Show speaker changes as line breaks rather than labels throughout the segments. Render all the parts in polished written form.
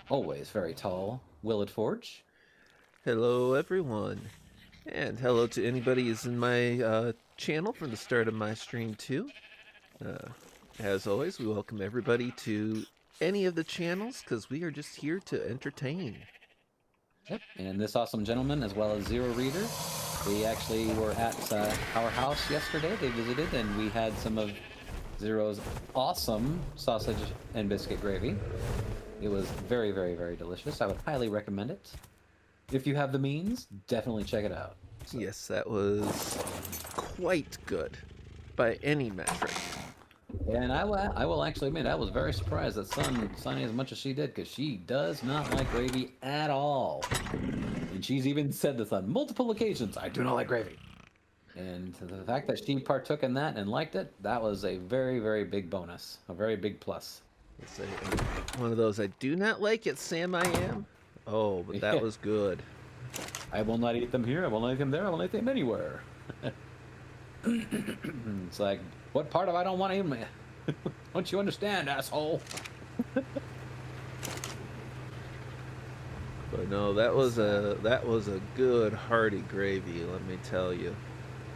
always very tall, willitforge.
Hello, everyone, and hello to anybody who's in my channel from the start of my stream too. Uh, as always, we welcome everybody to any of the channels because we are just here to entertain.
Yep. And this awesome gentleman, as well as Zero Reader, they actually were at our house yesterday. They visited, and we had some of Zero's awesome sausage and biscuit gravy. It was very, very, very delicious. I would highly recommend it. If you have the means, definitely check it out.
So. Yes, that was quite good by any metric.
And I will actually admit, I was very surprised that Sunny as much as she did, because she does not like gravy at all. And she's even said this on multiple occasions, I do not like gravy. And the fact that she partook in that and liked it, that was a very, very big bonus. A very big plus.
It's one of those I do not like it, Sam I am. Oh, but that was good.
I will not eat them here, I will not eat them there, I will not eat them anywhere. It's like, what part of I don't want to eat? Don't you understand, asshole?
But no, that was a good hearty gravy, let me tell you.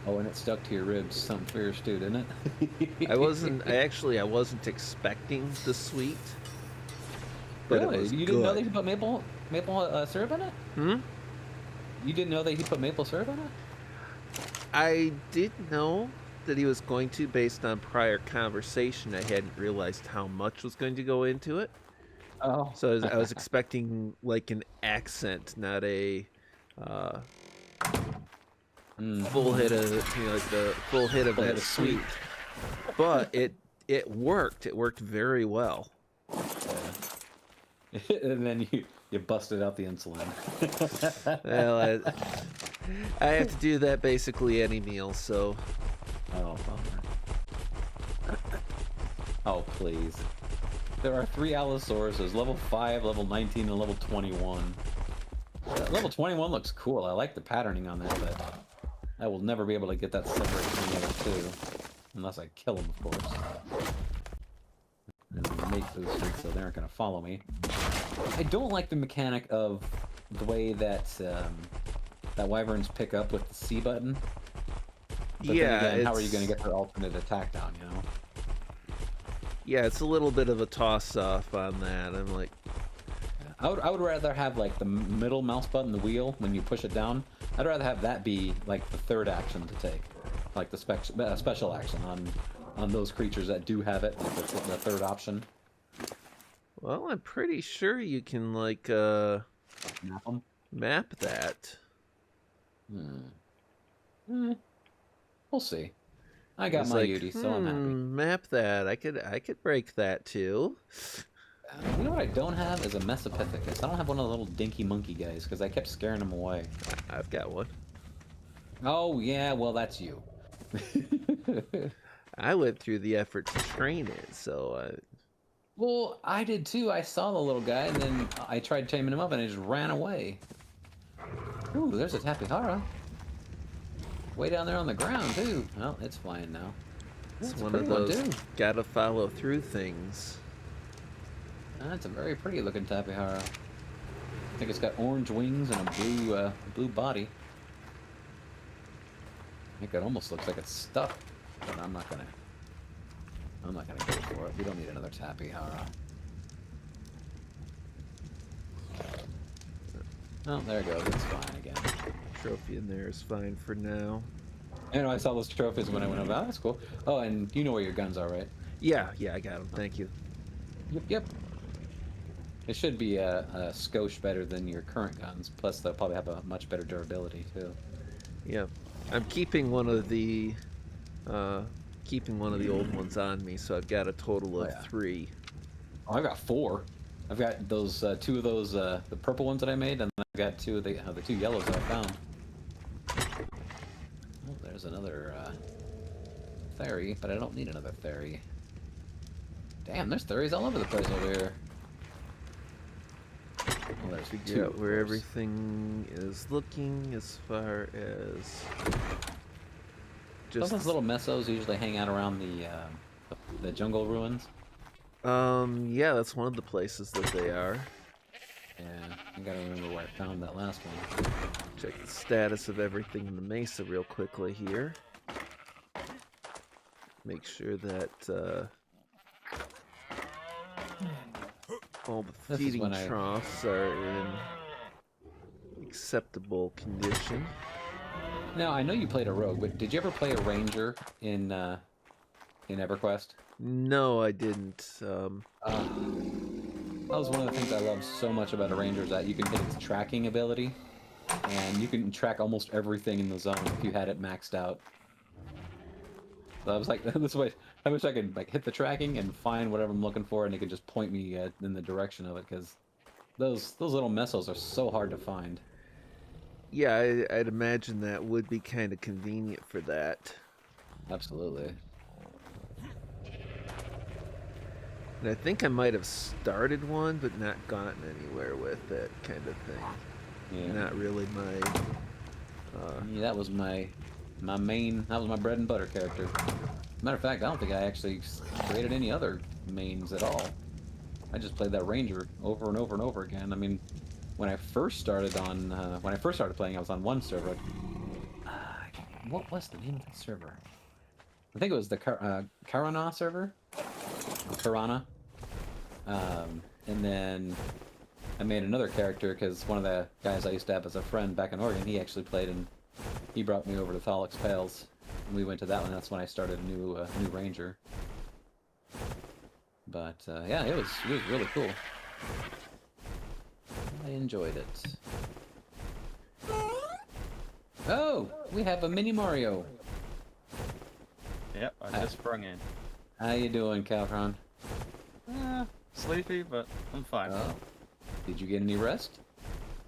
Oh, and it stuck to your ribs, something fierce too, didn't it?
I wasn't expecting the sweet. But
really?
It was
you didn't know that he put maple syrup in it?
Hmm?
You didn't know that he put maple syrup in it?
I did know that he was going to, based on prior conversation. I hadn't realized how much was going to go into it.
Oh.
So I was expecting like an accent, not a full hit of, like the full hit of that sweet. But it worked. It worked very well.
Yeah. And then you busted out the insulin.
Well, I have to do that basically any meal, so.
Oh, bummer. Oh, please. There are 3 Allosaurus. There's level 5, level 19, and level 21. Level 21 looks cool. I like the patterning on that, but I will never be able to get that separated from the other 2. Unless I kill them, of course. And make those streaks so they aren't going to follow me. I don't like the mechanic of the way that that wyverns pick up with the C button. But
yeah,
then again, how are you going to get their alternate attack down, you know?
Yeah, it's a little bit of a toss-off on that. I'm like...
I would rather have, like, the middle mouse button, the wheel, when you push it down. I'd rather have that be, like, the third action to take. Like, the special action on those creatures that do have it, like the third option.
Well, I'm pretty sure you can, like, map that.
We'll see. I got my Yudi, so I'm happy.
Map that. I could break that too.
You know what I don't have is a Mesopithecus. I don't have one of the little dinky monkey guys because I kept scaring them away.
I've got one.
Oh yeah, well that's you.
I went through the effort to train it, so.
Well, I did too. I saw the little guy, and then I tried taming him up, and he just ran away. Ooh, there's a Tapihara. Way down there on the ground, too. Well, it's flying now.
It's one of those gotta follow through things.
That's a very pretty looking Tapihara. I think it's got orange wings and a blue body. I think it almost looks like it's stuck, but I'm not gonna go for it. We don't need another Tapihara. Oh, there it goes. It's fine again.
Trophy in there is fine for now.
I know I saw those trophies when I went over. Oh, that's cool. Oh, and you know where your guns are, right?
Yeah, I got them. Thank you.
Yep. It should be a skosh better than your current guns. Plus, they'll probably have a much better durability too.
Yeah, I'm keeping one of the old ones on me, so I've got a total of 3.
Oh, I've got 4. I've got those 2 of those the purple ones that I made, and I've got 2 of the 2 yellows that I found. Oh, there's another Theory, but I don't need another Theory. Damn, there's Theories all over the place over here. Well, there's 2.
Yeah, where everything is looking as far as.
Just those little mesos usually hang out around the jungle ruins.
Yeah, that's one of the places that they are.
Yeah, I gotta remember where I found that last one.
Check the status of everything in the mesa real quickly here. Make sure that all the
This is
feeding
when I-
troughs are in acceptable condition.
Now, I know you played a rogue, but did you ever play a ranger in EverQuest?
No, I didn't.
That was one of the things I love so much about a ranger, is that you can hit its tracking ability, and you can track almost everything in the zone if you had it maxed out. So I was like, this way, I wish I could like hit the tracking and find whatever I'm looking for, and it could just point me in the direction of it, because those little missiles are so hard to find.
Yeah, I'd imagine that would be kind of convenient for that.
Absolutely.
And I think I might have started one, but not gotten anywhere with it, kind of thing.
Yeah.
Not really my.
Yeah, that was my main. That was my bread and butter character. Matter of fact, I don't think I actually created any other mains at all. I just played that ranger over and over and over again. I mean, when I first started playing, I was on one server. What was the name of that server? I think it was the Karana server. Karana. And then I made another character because one of the guys I used to have as a friend back in Oregon, he actually played, and he brought me over to Thalix Pales, and we went to that one. That's when I started a new ranger. But yeah, it was really cool. I enjoyed it. Oh, we have a mini Mario.
Yep, I just sprung in.
How you doing, Caltron?
Sleepy, but I'm fine.
Oh, did you get any rest?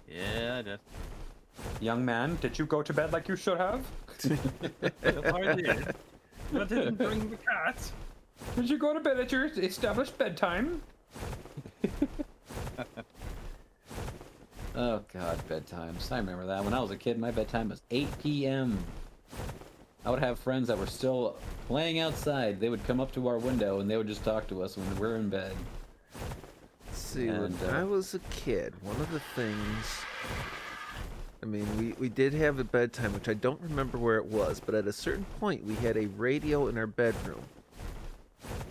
Yeah, I did.
Young man, did you go to bed like you should have?
If I did, I didn't bring the cat.
Did you go to bed at your established bedtime?
Oh god, bedtimes. I remember that. When I was a kid, my bedtime was 8 p.m. I would have friends that were still playing outside. They would come up to our window and they would just talk to us when we're in bed.
Let's see,
And,
when I was a kid, one of the things. I mean, we did have a bedtime, which I don't remember where it was, but at a certain point, we had a radio in our bedroom.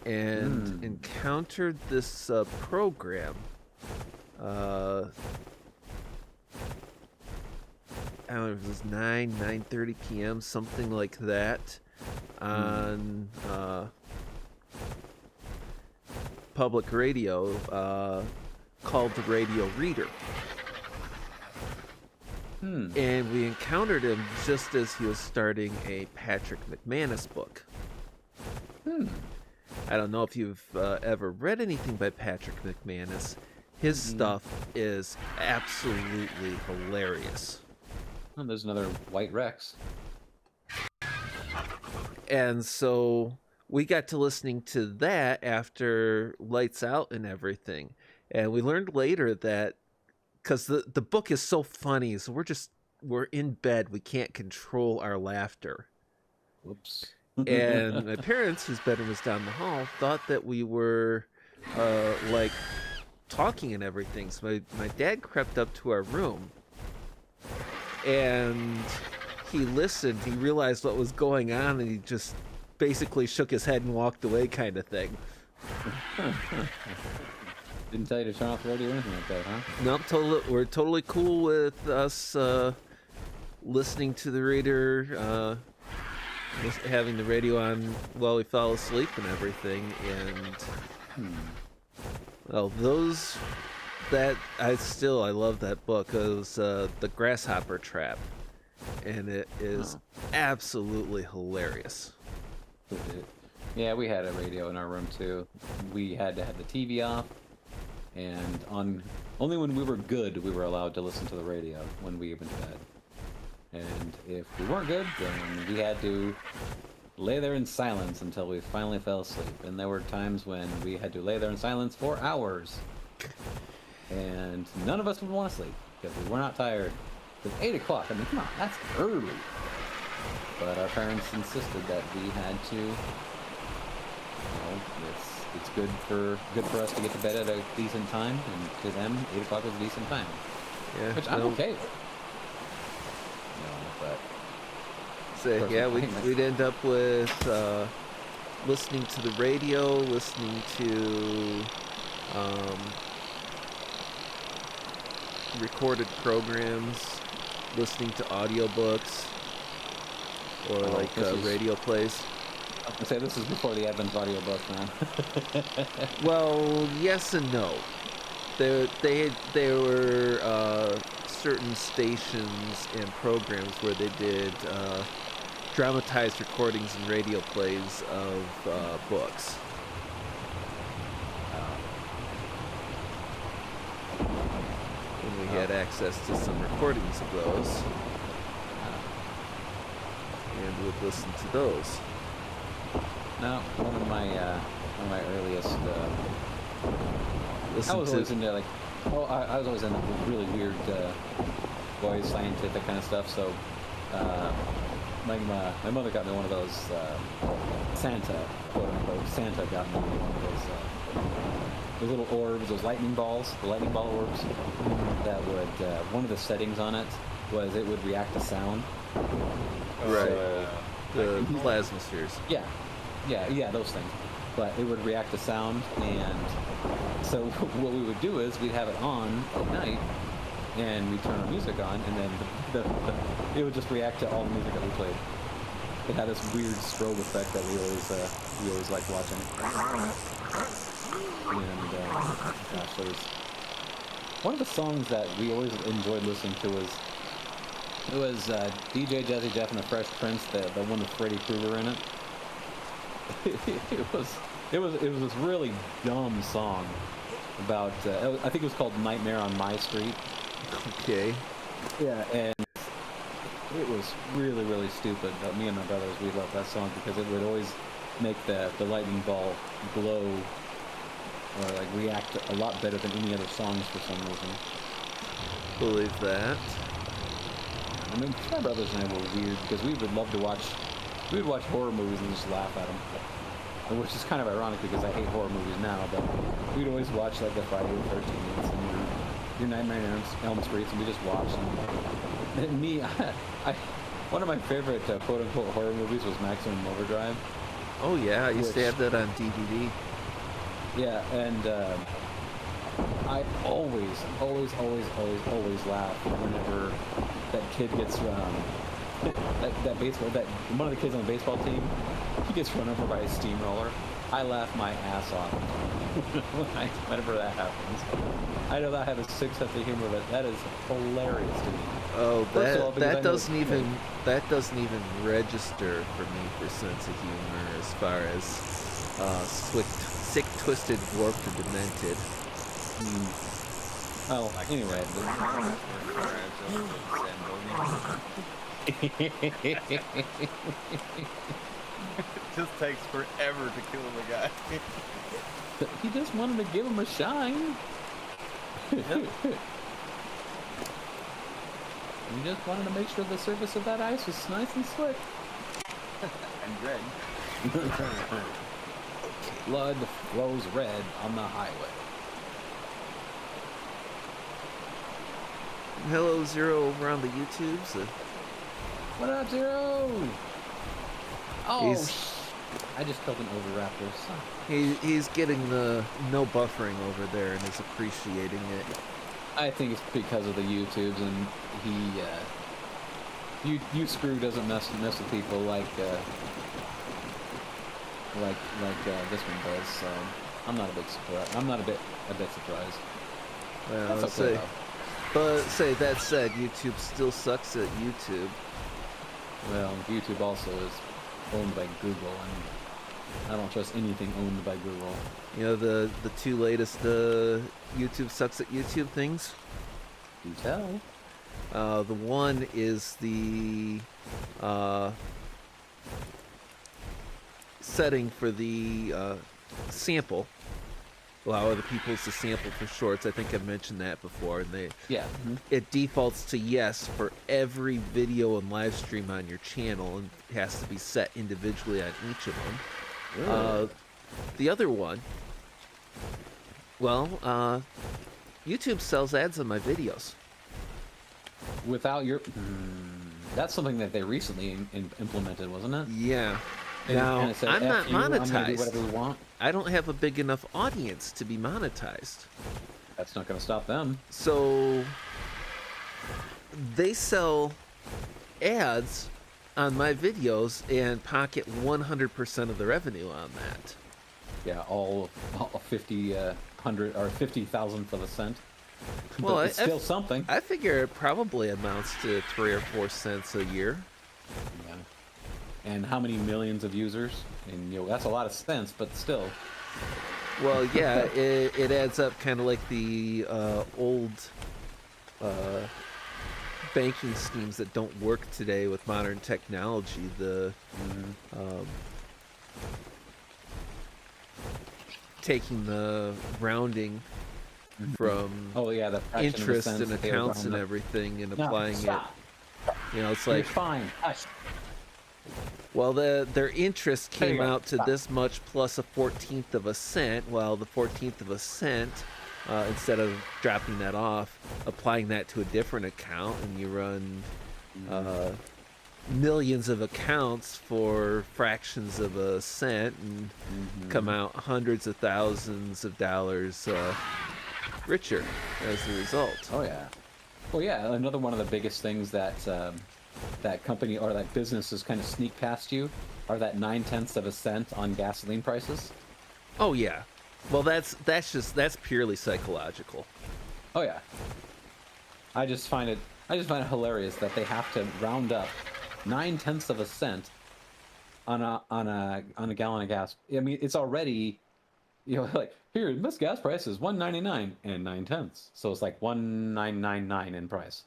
And encountered this program. I don't know if it was 9:30 p.m., something like that, on public radio, called the Radio Reader. And we encountered him just as he was starting a Patrick McManus book. I don't know if you've ever read anything by Patrick McManus. His stuff is absolutely hilarious.
Oh, there's another White Rex.
And so we got to listening to that after Lights Out and everything. And we learned later that, because the book is so funny, so we're in bed, we can't control our laughter.
Whoops.
And my parents, whose bedroom was down the hall, thought that we were like talking and everything. So my dad crept up to our room, and he listened. He realized what was going on, and he just basically shook his head and walked away, kind of thing.
Didn't tell you to turn off the radio or anything like that, huh?
Nope, we're totally cool with us listening to the reader, having the radio on while we fell asleep and everything. And well, I love that book. It was the Grasshopper Trap, and it is absolutely hilarious.
Yeah, we had a radio in our room too. We had to have the TV off, and only when we were good we were allowed to listen to the radio when we went to bed. And if we weren't good, then we had to lay there in silence until we finally fell asleep. And there were times when we had to lay there in silence for hours. And none of us would want to sleep because we were not tired. It was 8 o'clock. I mean, come on, that's early. But our parents insisted that we had to it's good for us to get to bed at a decent time, and to them, 8 o'clock is a decent time,
Yeah.
which I'm
no,
okay with. But
So, yeah,
personally,
we'd end up with listening to the radio, listening to recorded programs, listening to audiobooks, or
Oh, this is-
radio plays.
I was gonna say this is before the advent of audiobook, man.
Well, yes and no. There were certain stations and programs where they did dramatized recordings and radio plays of books. And we had access to some recordings of those, and would listen to those.
No, one of my earliest. I
Listen
was
to
always into I was always into really weird, voice, scientific kind of stuff. So, my mother got me one of those Santa, quote unquote. Santa got me one of those little orbs, those lightning balls, the lightning ball orbs. That would one of the settings on it was it would react to sound.
Right.
So,
the plasma spheres.
yeah, those things. But it would react to sound, and so what we would do is we'd have it on at night, and we'd turn our music on, and then it would just react to all the music that we played. It had this weird strobe effect that we always liked watching. And gosh, there was one of the songs that we always enjoyed listening to was DJ Jazzy Jeff and the Fresh Prince, the one with Freddy Krueger in it. It was this really dumb song about I think it was called Nightmare on My Street.
Okay.
Yeah, and it was really, really stupid. But me and my brothers, we loved that song because it would always make the lightning ball glow or like react a lot better than any other songs for some reason.
Believe that.
I mean, my brothers and I were weird because we would love to watch. We would watch horror movies and just laugh at them, which is kind of ironic because I hate horror movies now. But we'd always watch like the Friday the 13th and your Nightmare on Elm Streets, and we just watched them. And me, one of my favorite quote unquote horror movies was Maximum Overdrive.
Oh yeah, I used to
Which-
have that on DVD.
Yeah, and I always laugh whenever that kid gets that baseball that one of the kids on the baseball team, he gets run over by a steamroller. I laugh my ass off whenever that happens. I know that I have a sick sense of humor, but that is hilarious to me.
Oh,
First of all, because I
that
know
doesn't
it's
even register for me for sense of humor as far as sick, twisted, warped, or demented.
Oh, anyway.
It just takes forever to kill the guy.
He just wanted to give him a shine. He just wanted to make sure the surface of that ice was nice and slick.
And Greg.
Blood flows red on the highway.
Hello, Zero, over on the YouTubes.
What up, Zero? Oh,
He's-
I just killed an Oviraptor. Son.
He's getting the no buffering over there and is appreciating it.
I think it's because of the YouTubes, and you screw doesn't mess with people like this one does. So I'm not a bit surprised. I'm not a bit surprised.
Well,
That's okay,
but that said, YouTube still sucks at YouTube.
Well, YouTube also is owned by Google, and I don't trust anything owned by Google.
You know the two latest YouTube sucks at YouTube things.
You tell.
The one is the setting for the sample. Allow other people to sample for shorts. I think I've mentioned that before. And
Yeah.
it defaults to yes for every video and live stream on your channel, and has to be set individually on each of them. the other one, well, YouTube sells ads on my videos.
Without your, that's something that they recently implemented, wasn't it?
Yeah.
They
Now,
kinda said,
I'm not
"F you, I'm gonna do
monetized.
whatever we want."
I don't have a big enough audience to be monetized.
That's not going to stop them.
So they sell ads on my videos and pocket 100% of the revenue on that.
Yeah, all 50, 100, or 50,000 for the cent.
Well,
But it's still something.
I figure it probably amounts to 3 or 4 cents a year.
Yeah. And how many millions of users? And that's a lot of cents, but still.
Well, yeah, it adds up kind of like the old banking schemes that don't work today with modern technology. The taking the rounding from
Oh yeah, the fraction of a
interest
cent
and
that they were
accounts and
rounding up.
everything and
No,
applying
stop.
it. You know, it's
You're
like,
fine. Hush.
well, their interest
There you
came
go.
out to
Stop.
this much plus a 14th of a cent. Well, the 14th of a cent, instead of dropping that off, applying that to a different account, and you run millions of accounts for fractions of a cent and come out hundreds of thousands of dollars richer as a result.
Oh yeah. Well, yeah. Another one of the biggest things that that company or that businesses kind of sneak past you are that 9/10 of a cent on gasoline prices.
Oh yeah. Well, that's purely psychological.
Oh yeah. I just find it hilarious that they have to round up 9/10 of a cent on a gallon of gas. I mean, it's already, like here, this gas price is $1.99 and 9/10, so it's like $1.999 in price.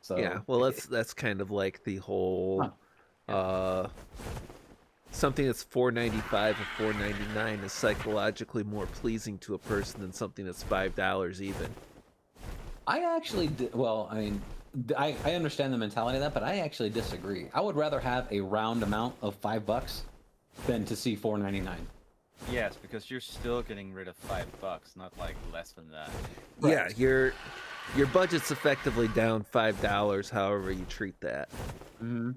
So
Yeah, well, that's kind of like the whole something that's $4.95 or $4.99 is psychologically more pleasing to a person than something that's $5 even.
I actually well, I mean, I understand the mentality of that, but I actually disagree. I would rather have a round amount of $5 than to see $4.99.
Yes, because you're still getting rid of $5, not like less than that.
Yeah, your budget's effectively down $5, however you treat that.
Mm-hmm.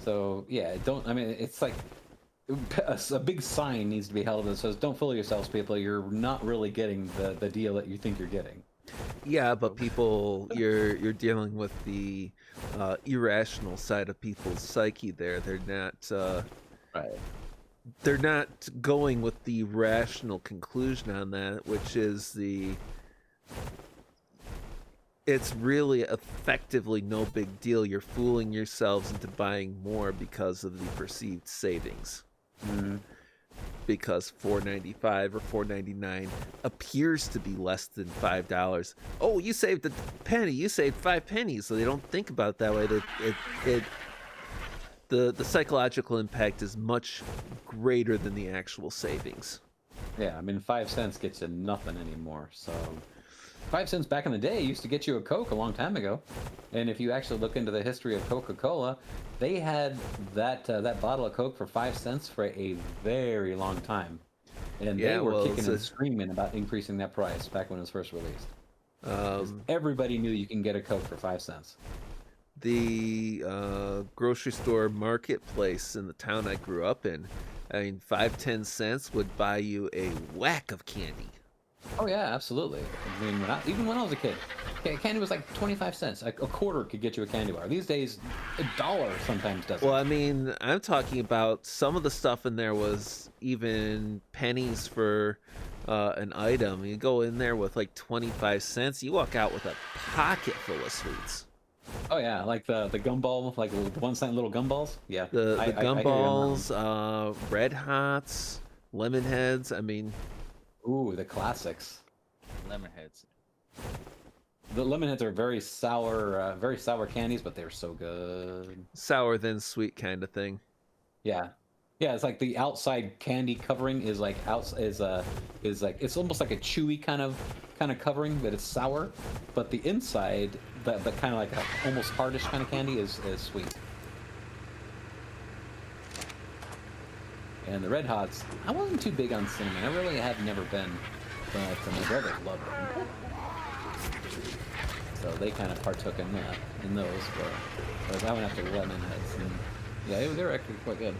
So yeah, it's like a big sign needs to be held that says, "Don't fool yourselves, people. You're not really getting the deal that you think you're getting."
Yeah, but people, you're dealing with the irrational side of people's psyche there. They're not
Right.
they're not going with the rational conclusion on that, which is it's really effectively no big deal. You're fooling yourselves into buying more because of the perceived savings.
Mm-hmm.
Because $4.95 or $4.99 appears to be less than $5. Oh, you saved a penny. You saved 5 pennies. So they don't think about it that way. The psychological impact is much greater than the actual savings.
Yeah, I mean, 5 cents gets you nothing anymore. So 5 cents back in the day used to get you a Coke a long time ago. And if you actually look into the history of Coca-Cola, they had that bottle of Coke for 5 cents for a very long time. And they were kicking and screaming about increasing that price back when it was first released. Everybody knew you can get a Coke for 5 cents.
The grocery store marketplace in the town I grew up in, I mean, 5-10 cents would buy you a whack of candy.
Oh yeah, absolutely. I mean, even when I was a kid, candy was like 25 cents. A quarter could get you a candy bar. These days, $1 sometimes doesn't.
Well, I mean, I'm talking about some of the stuff in there was even pennies for an item. You go in there with like 25 cents, you walk out with a pocket full of sweets.
Oh yeah, like the gumball, like the 1 cent little gumballs. Yeah,
The
I hear you on that
gumballs, Red Hots, Lemon Heads. I mean,
one. Ooh, the classics.
Lemonheads.
The lemon heads are very sour candies, but they're so good.
sour then sweet kind of thing.
Yeah, yeah. It's like the outside candy covering is like is like it's almost like a chewy kind of covering, but it's sour. But the inside, the kind of like a almost hardish kind of candy is sweet. And the Red Hots, I wasn't too big on cinnamon. I really have never been, but my brothers love them. So they kind of partook in those. But I went after lemon heads, and yeah, they were actually quite good.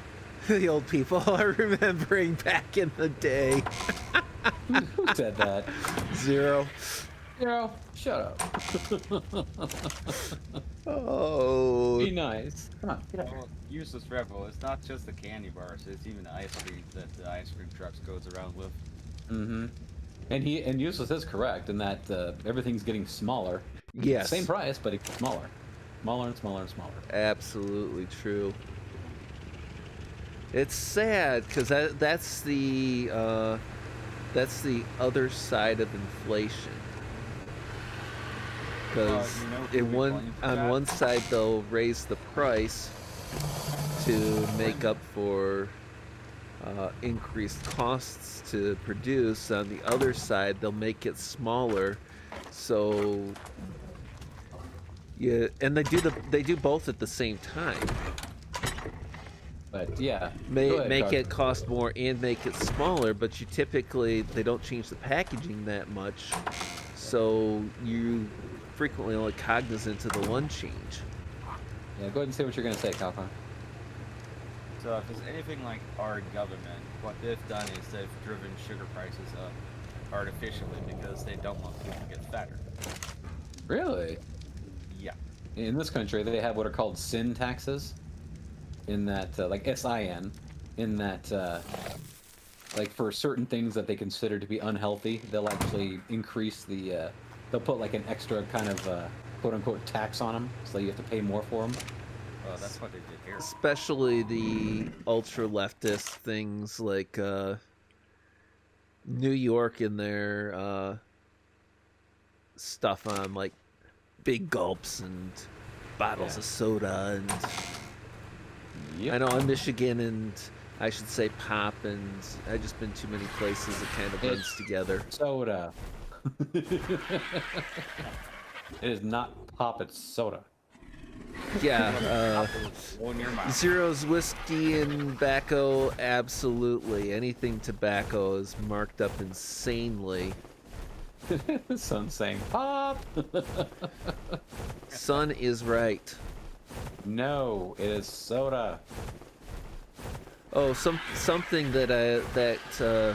The old people are remembering back in the day.
Who said that?
Zero.
Shut up.
Oh.
Be nice. Come on, get up here.
Well, useless rebel. It's not just the candy bars. It's even the ice cream that the ice cream trucks goes around with.
Mm-hmm. And Useless is correct in that everything's getting smaller.
Yes.
Same price, but it's smaller. Smaller and smaller and smaller.
Absolutely true. It's sad because that's the other side of inflation. Because on one side they'll raise the price to make up for increased costs to produce. On the other side, they'll make it smaller. So yeah, and they do both at the same time.
But yeah,
Make it cost more and make it smaller, but they don't change the packaging that much, so you frequently only cognizant of the one change.
Yeah, go ahead and say what you're gonna say, Calpon.
So if it's anything like our government, what they've done is they've driven sugar prices up artificially because they don't want people to get fatter.
Really?
Yeah.
In this country, they have what are called sin taxes. In that, like SIN, in that, like for certain things that they consider to be unhealthy, they'll actually increase the, they'll put like an extra kind of quote-unquote tax on them, so you have to pay more for them.
Well, that's what they did here.
Especially the ultra-leftist things like New York in their stuff on like big gulps and bottles of soda and...
Yep.
I know in Michigan and I should say pop, and I've just been too many places it kind of blends together.
Soda. It is not pop, it's soda.
Yeah,
On your mouth.
Zero's whiskey and tobacco, absolutely. Anything tobacco is marked up insanely.
Son's saying pop.
Son is right.
No, it is soda.
Oh, something that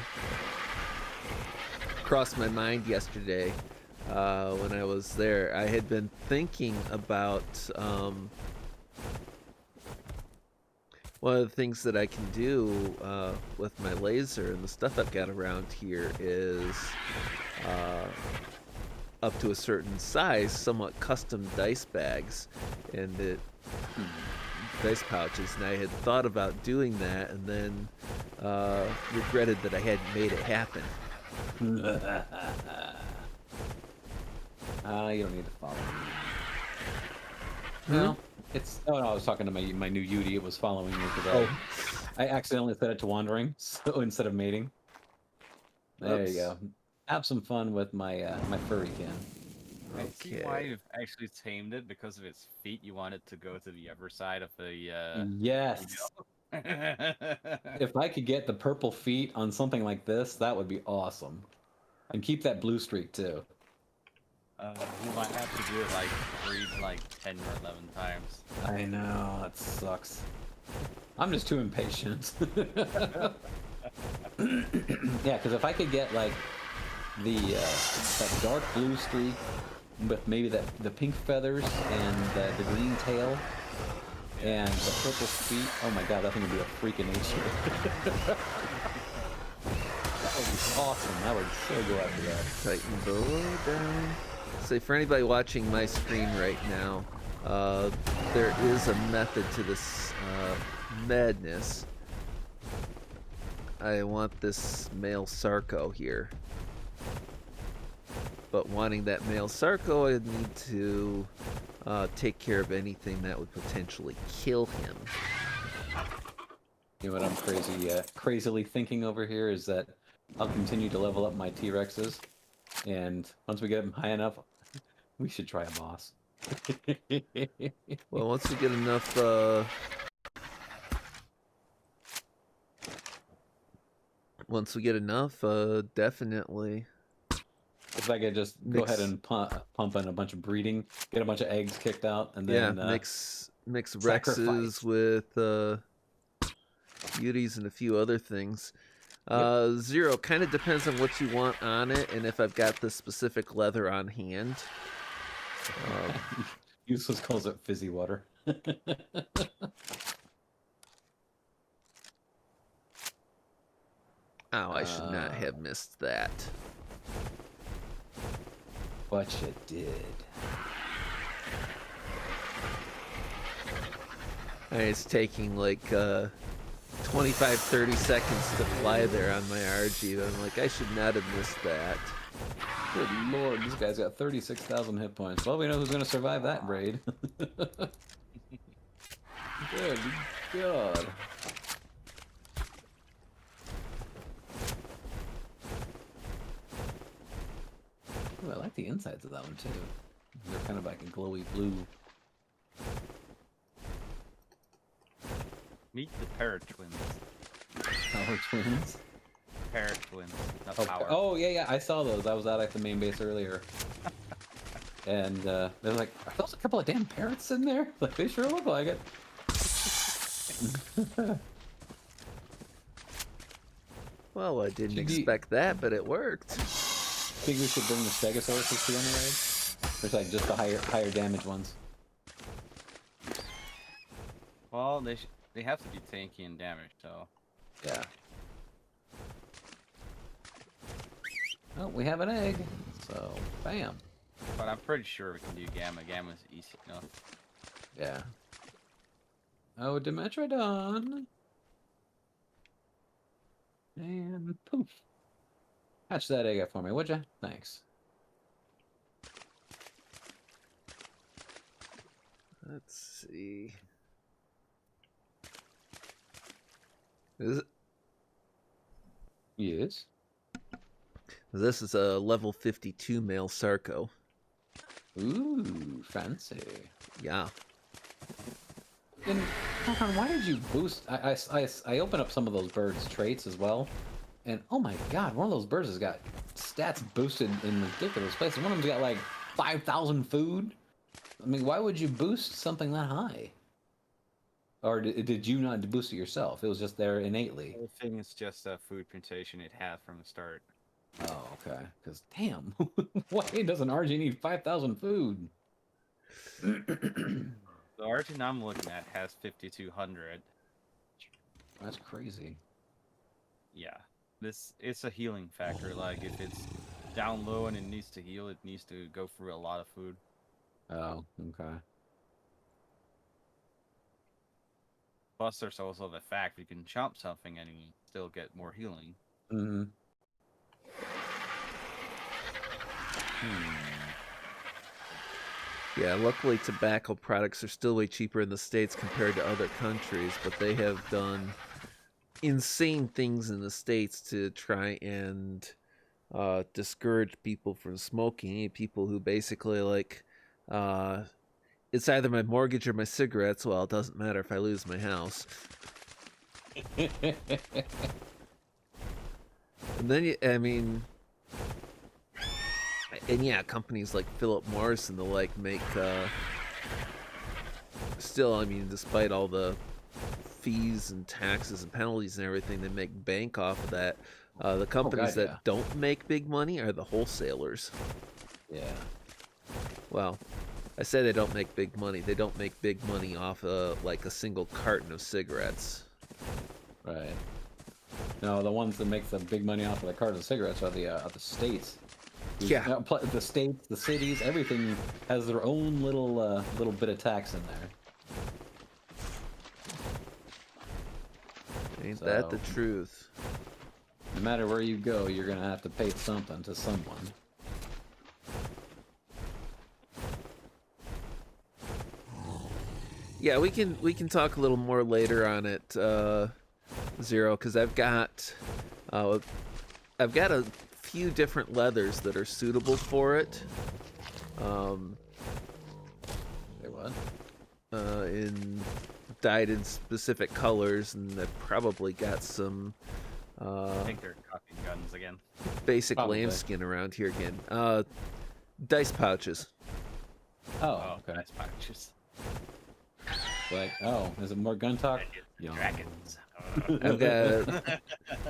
crossed my mind yesterday when I was there. I had been thinking about one of the things that I can do with my laser and the stuff I've got around here is up to a certain size, somewhat custom dice bags, and dice pouches, and I had thought about doing that and then regretted that I hadn't made it happen.
You don't need to follow me. No, it's... Oh, no, I was talking to my new Yudi. It was following me because I accidentally set it to wandering, so instead of mating. There you go. Have some fun with my my furry kin.
I see why you've actually tamed it, because of its feet. You want it to go to the other side of the
Yes. If I could get the purple feet on something like this, that would be awesome. And keep that blue streak too.
You might have to do it like 10 or 11 times.
I know, that sucks. I'm just too impatient. Yeah, because if I could get like that dark blue streak with maybe the pink feathers and the green tail and the purple feet, oh my god, that thing would be a freak of nature. That would be awesome. I would so go after that.
Tighten below down. So for anybody watching my screen right now, there is a method to this madness. I want this male Sarco here. But wanting that male Sarco, I need to take care of anything that would potentially kill him.
You know what I'm crazily thinking over here is that I'll continue to level up my T-Rexes, and once we get them high enough, we should try a boss.
Well, once we get enough once we get enough, definitely.
If I could just go
Mix-
ahead and pump in a bunch of breeding, get a bunch of eggs kicked out, and
Yeah,
then
mix
sacrifice.
Rexes with beauties and a few other things. Zero kind of depends on what you want on it, and if I've got the specific leather on hand.
Useless calls it fizzy water.
Oh, I should not have missed that.
But you did.
It's taking like 25, 30 seconds to fly there on my RG. I'm like, I should not have missed that.
Good lord, this guy's got 36,000 hit points. Well, we know who's going to survive that raid. Good God. Ooh, I like the insides of that one too. They're kind of like a glowy blue.
Meet the parrot twins.
Power twins.
Parrot twins. Not
Oh,
power.
oh yeah, I saw those. I was out at the main base earlier. And they're like, are those a couple of damn parrots in there? Like, they sure look like it.
Well, I didn't
Should you-
expect that, but it worked.
Think we should bring the Stegosauruses to on the raid? Or it's like just the higher damage ones?
Well, they have to be tanky and damaged, so.
Yeah. Oh, we have an egg. So, bam.
But I'm pretty sure we can do Gamma. Gamma's easy enough.
Yeah. Oh, Dimetrodon. And poof. Hatch that egg up for me, would ya? Thanks.
Let's see. Is it?
Yes.
This is a level 52 male Sarco.
Ooh, fancy.
Yeah.
And Hakan, why did you boost? I opened up some of those birds' traits as well, and oh my god, one of those birds has got stats boosted in ridiculous places. One of them's got like 5,000 food. I mean, why would you boost something that high? Or did you not boost it yourself? It was just there innately.
The thing is just a food mutation it had from the start.
Oh, okay. Because damn, why doesn't RG need 5,000 food?
The Argent I'm looking at has 5,200.
That's crazy.
Yeah. It's a healing factor. Like, if it's down low and it needs to heal, it needs to go through a lot of food.
Oh, okay.
Plus, there's also the fact you can chomp something and you still get more healing.
Mm-hmm.
Yeah, luckily tobacco products are still way cheaper in the States compared to other countries, but they have done insane things in the States to try and discourage people from smoking. People who basically like, it's either my mortgage or my cigarettes. Well, it doesn't matter if I lose my house. And then, I mean, and yeah, companies like Philip Morris and the like make, still, I mean, despite all the fees and taxes and penalties and everything, they make bank off of that. The companies
God,
that don't make big money are the wholesalers.
Yeah.
Well, I say they don't make big money. They don't make big money off like a single carton of cigarettes.
Right. No, the ones that make the big money off of the carton of cigarettes are the states.
Yeah.
The states, the cities, everything has their own little bit of tax in there.
Ain't that the
So-
truth?
No matter where you go, you're gonna have to pay something to someone.
Yeah, we can talk a little more later on it, Zero, because I've got a few different leathers that are suitable for it.
Say what?
In dyed in specific colors, and I've probably got some
I think they're copying guns again.
Basic
Probably.
lambskin around here again. Dice pouches.
Oh, okay.
Nice patches.
Like, oh, is it more gun talk? Yeah.
Dragons.
I've got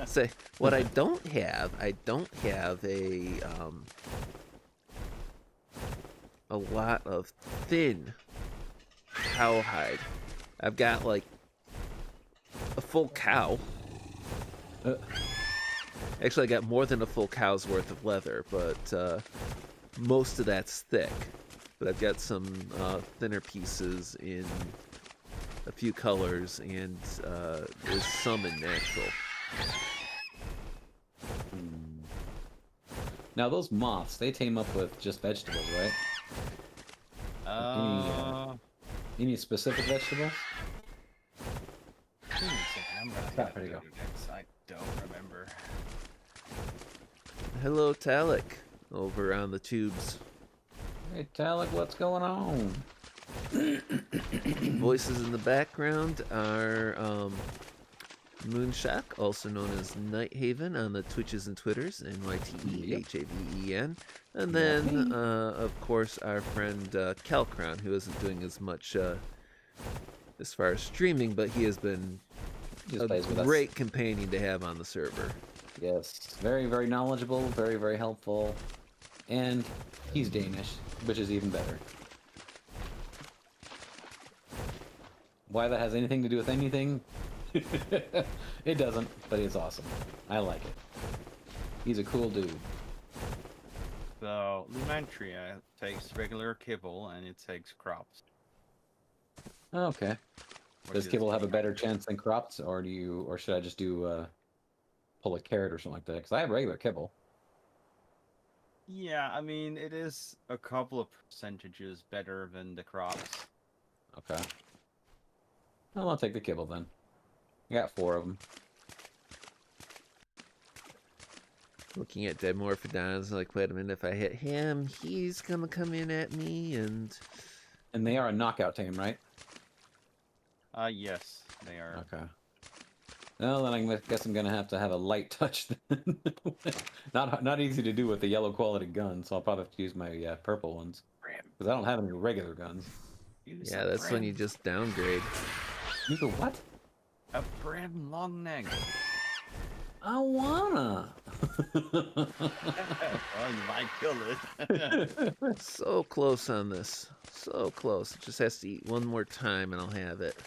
say what I don't have a lot of thin cowhide. I've got like a full cow. Actually, I got more than a full cow's worth of leather, but most of that's thick. But I've got some thinner pieces in a few colors, and there's some in natural.
Now those moths, they tame up with just vegetables, right? Any specific vegetables?
Give me a second, I'm gonna
Ah,
have
there
to
you
go
go.
to this. I don't remember.
Hello, Talik, over on the tubes.
Hey, Talik, what's going on?
Voices in the background are Moonshock, also known as Nighthaven on the Twitches and Twitters, NYTEHAVEN. And then, of course, our friend Calcron, who isn't doing as much as far as streaming, but he has been
Just
a
plays with us.
great companion to have on the server.
Yes, very, very knowledgeable, very, very helpful, and he's Danish, which is even better. Why that has anything to do with anything? It doesn't, but it's awesome. I like it. He's a cool dude.
So, Lumentria takes regular kibble and it takes crops.
Okay.
which
Does
is
kibble have a
pretty
better
nice.
chance than crops, or should I just do pull a carrot or something like that? Because I have regular kibble.
Yeah, I mean, it is a couple of percentages better than the crops.
Okay. Well, I'll take the kibble then. I got 4 of them.
Looking at Dimorphodons, like, wait a minute, if I hit him, he's gonna come in at me, and
And they are a knockout team, right?
Yes, they are.
Okay. Well, then I guess I'm gonna have to have a light touch. Then. Not easy to do with the yellow quality gun, so I'll probably have to use my purple ones because I don't have any regular guns.
Use
yeah,
a
that's when you
brim-
just downgrade.
You go what?
A brim long neck.
I wanna.
Oh, you might kill it.
So close on this. So close. It just has to eat one more time and I'll have it.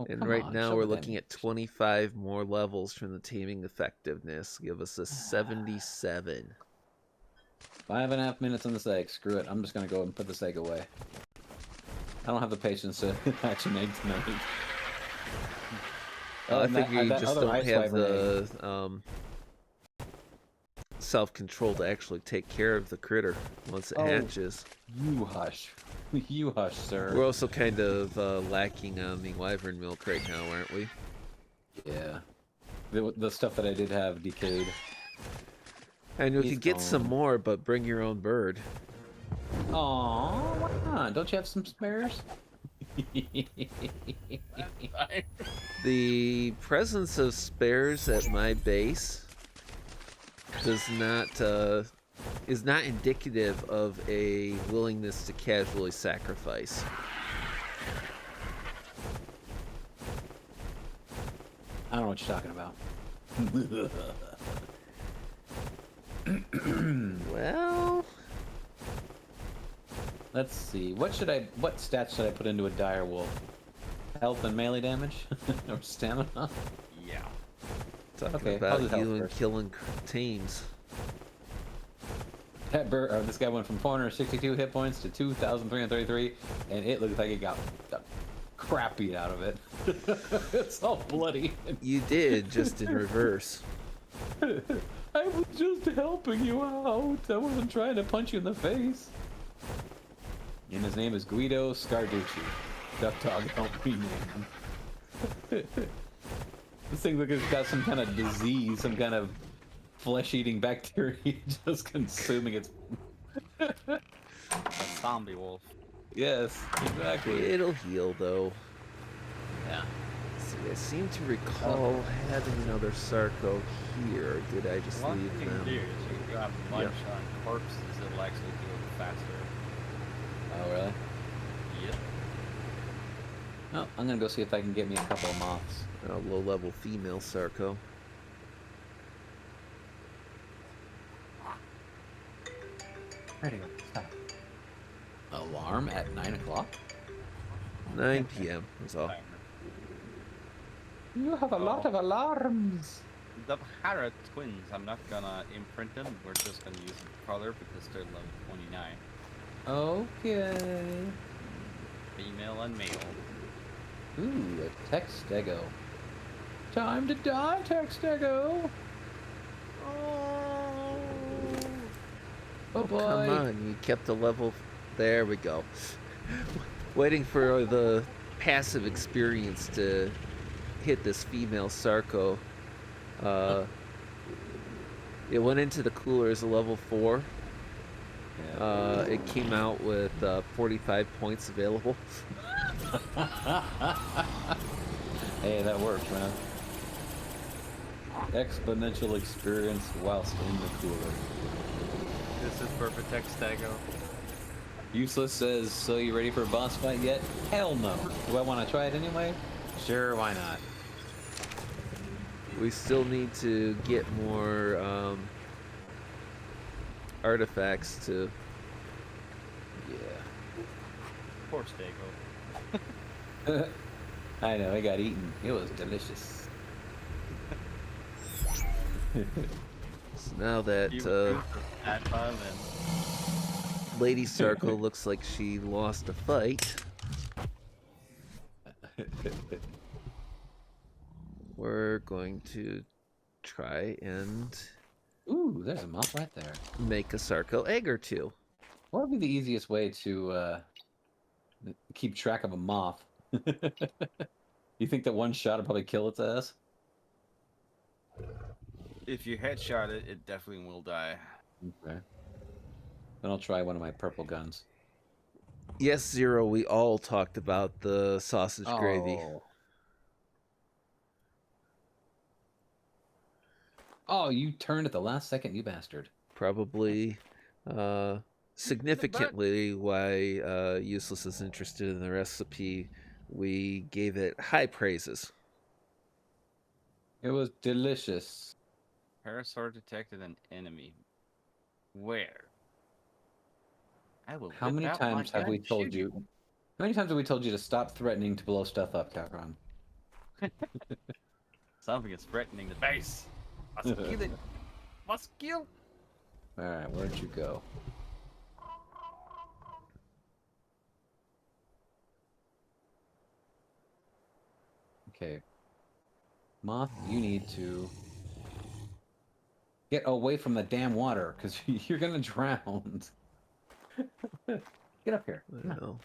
Oh,
And
come
right
on,
now
show
we're
the
looking at
damage.
25 more levels from the taming effectiveness. Give us a 77.
5.5 minutes on this egg. Screw it. I'm just gonna go and put this egg away. I don't have the patience to hatch an egg tonight.
I
And that-
figure you
that
just
other
don't
ice
have
wyvern egg.
the self-control to actually take care of the critter once it
Oh.
hatches.
You hush. You hush, sir.
We're also kind of lacking on the wyvern milk right now, aren't we?
Yeah. The stuff that I did have decayed.
And we
He's
could get some
gone.
more, but bring your own bird.
Aw, why not? Don't you have some spares?
The presence of spares at my base does not is not indicative of a willingness to casually sacrifice.
I don't know what you're talking about.
Well,
Let's see. What stats should I put into a dire wolf? Health and melee damage? Or stamina?
Yeah.
talking
Okay, I'll
about
do health
you and
first.
killing teams.
This guy went from 462 hit points to 2,333, and it looks like it got the crap beat out of it. It's all bloody.
You did, just in reverse.
I was just helping you out. I wasn't trying to punch you in the face. And his name is Guido Scarducci. Duck Dog, don't rename him. This thing looks like it's got some kind of disease, some kind of flesh-eating bacteria just consuming its...
A zombie wolf.
Yes, exactly.
It'll heal, though.
Yeah.
It's see, I seem to recall having another Sarco here. Did I just
One
leave
thing you
them?
can do is you can grab munch on corpses, it'll actually do it faster.
Oh, really?
Yep.
Oh, I'm gonna go see if I can get me a couple of moths.
A low-level female Sarco.
Ready to go. Stop. Alarm at 9 o'clock?
9 p.m. was all.
Timer.
You have a lot of alarms.
The Parrot twins, I'm not gonna imprint them, we're just gonna use them for color because they're level 29.
Okay.
Female and male.
Ooh, a Textego. Time to die, Textego. Oh boy.
Come on, you kept the level. There we go. Waiting for the passive experience to hit this female Sarco. It went into the cooler as a level 4.
Yeah.
It came out with 45 points available.
Hey, that works, man. Exponential experience whilst in the cooler.
This is for Protect Stego.
Useless says, so you ready for a boss fight yet? Hell no. Do I want to try it anyway? Sure, why not?
We still need to get more artifacts to.
Yeah.
Poor Stego.
I know, it got eaten. It was delicious.
So now that
At fun and
Lady Sarco looks like she lost a fight, we're going to try and
Ooh, there's a moth right there.
make a Sarco egg or two.
What would be the easiest way to keep track of a moth? You think that one shot would probably kill its ass?
if you headshot it, it definitely will die.
Okay. Then I'll try one of my purple guns.
Yes, Zero, we all talked about the sausage gravy.
Oh, you turned at the last second, you bastard.
Probably significantly why Useless is interested in the recipe. We gave it high praises.
It was delicious.
Parasaur detected an enemy. Where? I will.
How
whip
many
out my
times have
gun
we
and
told
shoot
you? How many times have we told you to stop threatening to blow stuff up, Calcron?
Something is threatening the base. Must kill it. Must kill.
Alright, where'd you go? Okay. Moth, you need to get away from the damn water, because you're gonna drown. Get up here.
I don't know.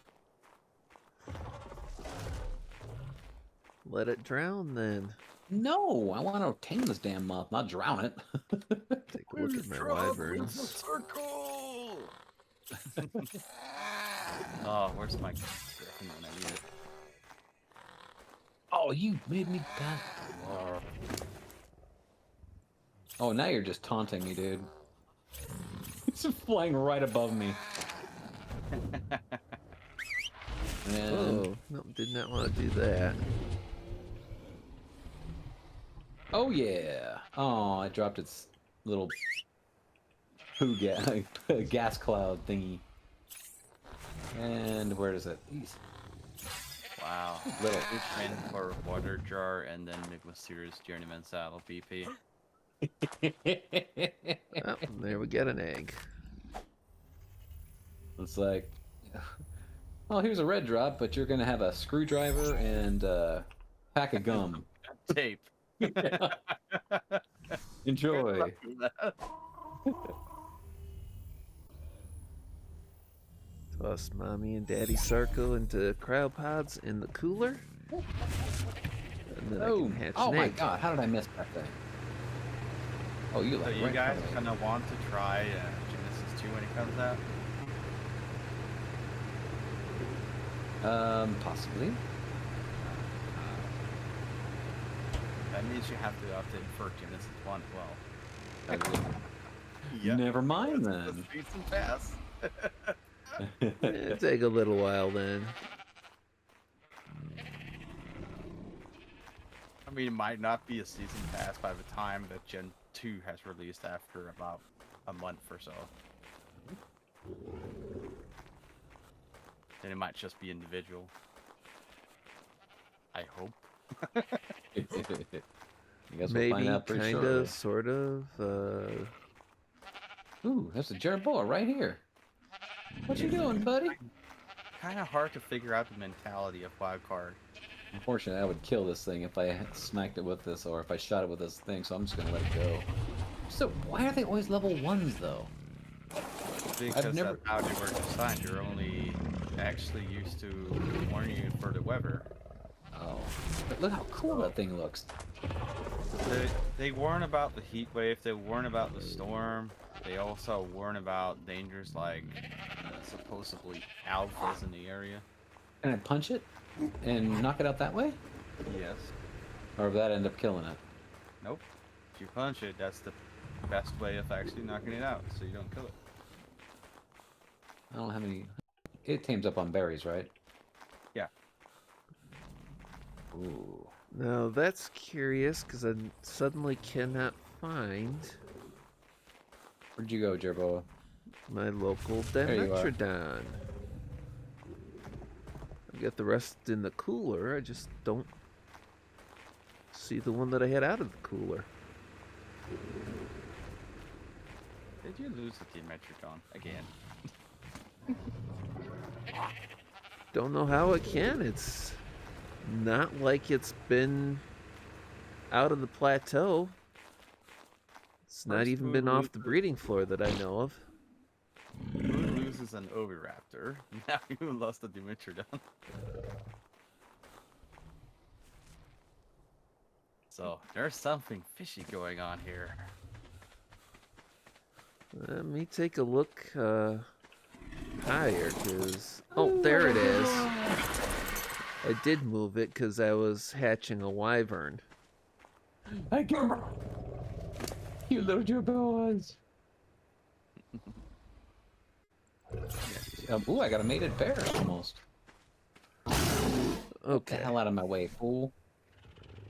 Let it drown then.
No, I want to tame this damn moth, not drown it.
Take a look at my wyverns.
Oh, where's my griffin when I need it?
Oh, you made me back. Oh, now you're just taunting me, dude. It's flying right above me. And
Oh, no, did not want to do that.
oh yeah. Oh, I dropped its little poo gas cloud thingy. And where is it? Jeez.
Wow.
Little.
Fishman for water jar and then make mysterious journeyman saddle BP.
Oh, there we get an egg.
It's like, oh, here's a red drop, but you're gonna have a screwdriver and a pack of gum.
Tape.
Enjoy.
Toss Mommy and Daddy Sarco into crowd pods in the cooler. And then I
Oh,
can hatch
oh
an
my
egg.
god, how did I miss that thing? Oh, you
So
like
you
right
guys
away.
gonna want to try Genesis 2 when it comes out?
Possibly.
That means you have to update for Genesis 1 as well.
Never mind
That's
then.
Season pass.
It'll take a little while then.
I mean, it might not be a season pass by the time that Gen 2 has released after about a month or so. Then it might just be individual. I hope.
I guess we'll
Maybe,
find out pretty
kind
shortly.
of, sort of.
Ooh, there's a Jeroboa right here. What you doing, buddy?
Kind of hard to figure out the mentality of Wild Card.
Unfortunately, I would kill this thing if I had smacked it with this, or if I shot it with this thing, so I'm just gonna let it go. So, why are they always level 1s, though?
Because
never-
that's how they were designed. You're only actually used to warning you for the weather.
Oh, but look how cool that thing looks.
They warn about the heat wave, they warn about the storm, they also warn about dangers like supposedly alphas in the area.
Can I punch it and knock it out that way?
Yes.
Or would that end up killing it?
Nope. If you punch it, that's the best way of actually knocking it out, so you don't kill it.
I don't have any... It tames up on berries, right?
Yeah.
Ooh.
Now that's curious because I suddenly cannot find
Where'd you go, Jerboa?
my local
you are.
Dimetrodon. I've got the rest in the cooler. I just don't see the one that I had out of the cooler.
Did you lose the Dimetrodon again?
Don't know how it can. It's not like it's been out of the plateau. It's not
First
even
move
been off the
loses-
breeding floor that I know of.
Who loses an Oviraptor? Now you lost the Dimetrodon. So, there's something fishy going on here.
Let me take a look higher, because... Oh, there it is. I did move it because I was hatching a wyvern.
I get you little Jerboas. Ooh, I got a mated bear almost. Get
Okay,
the hell out of my way, fool.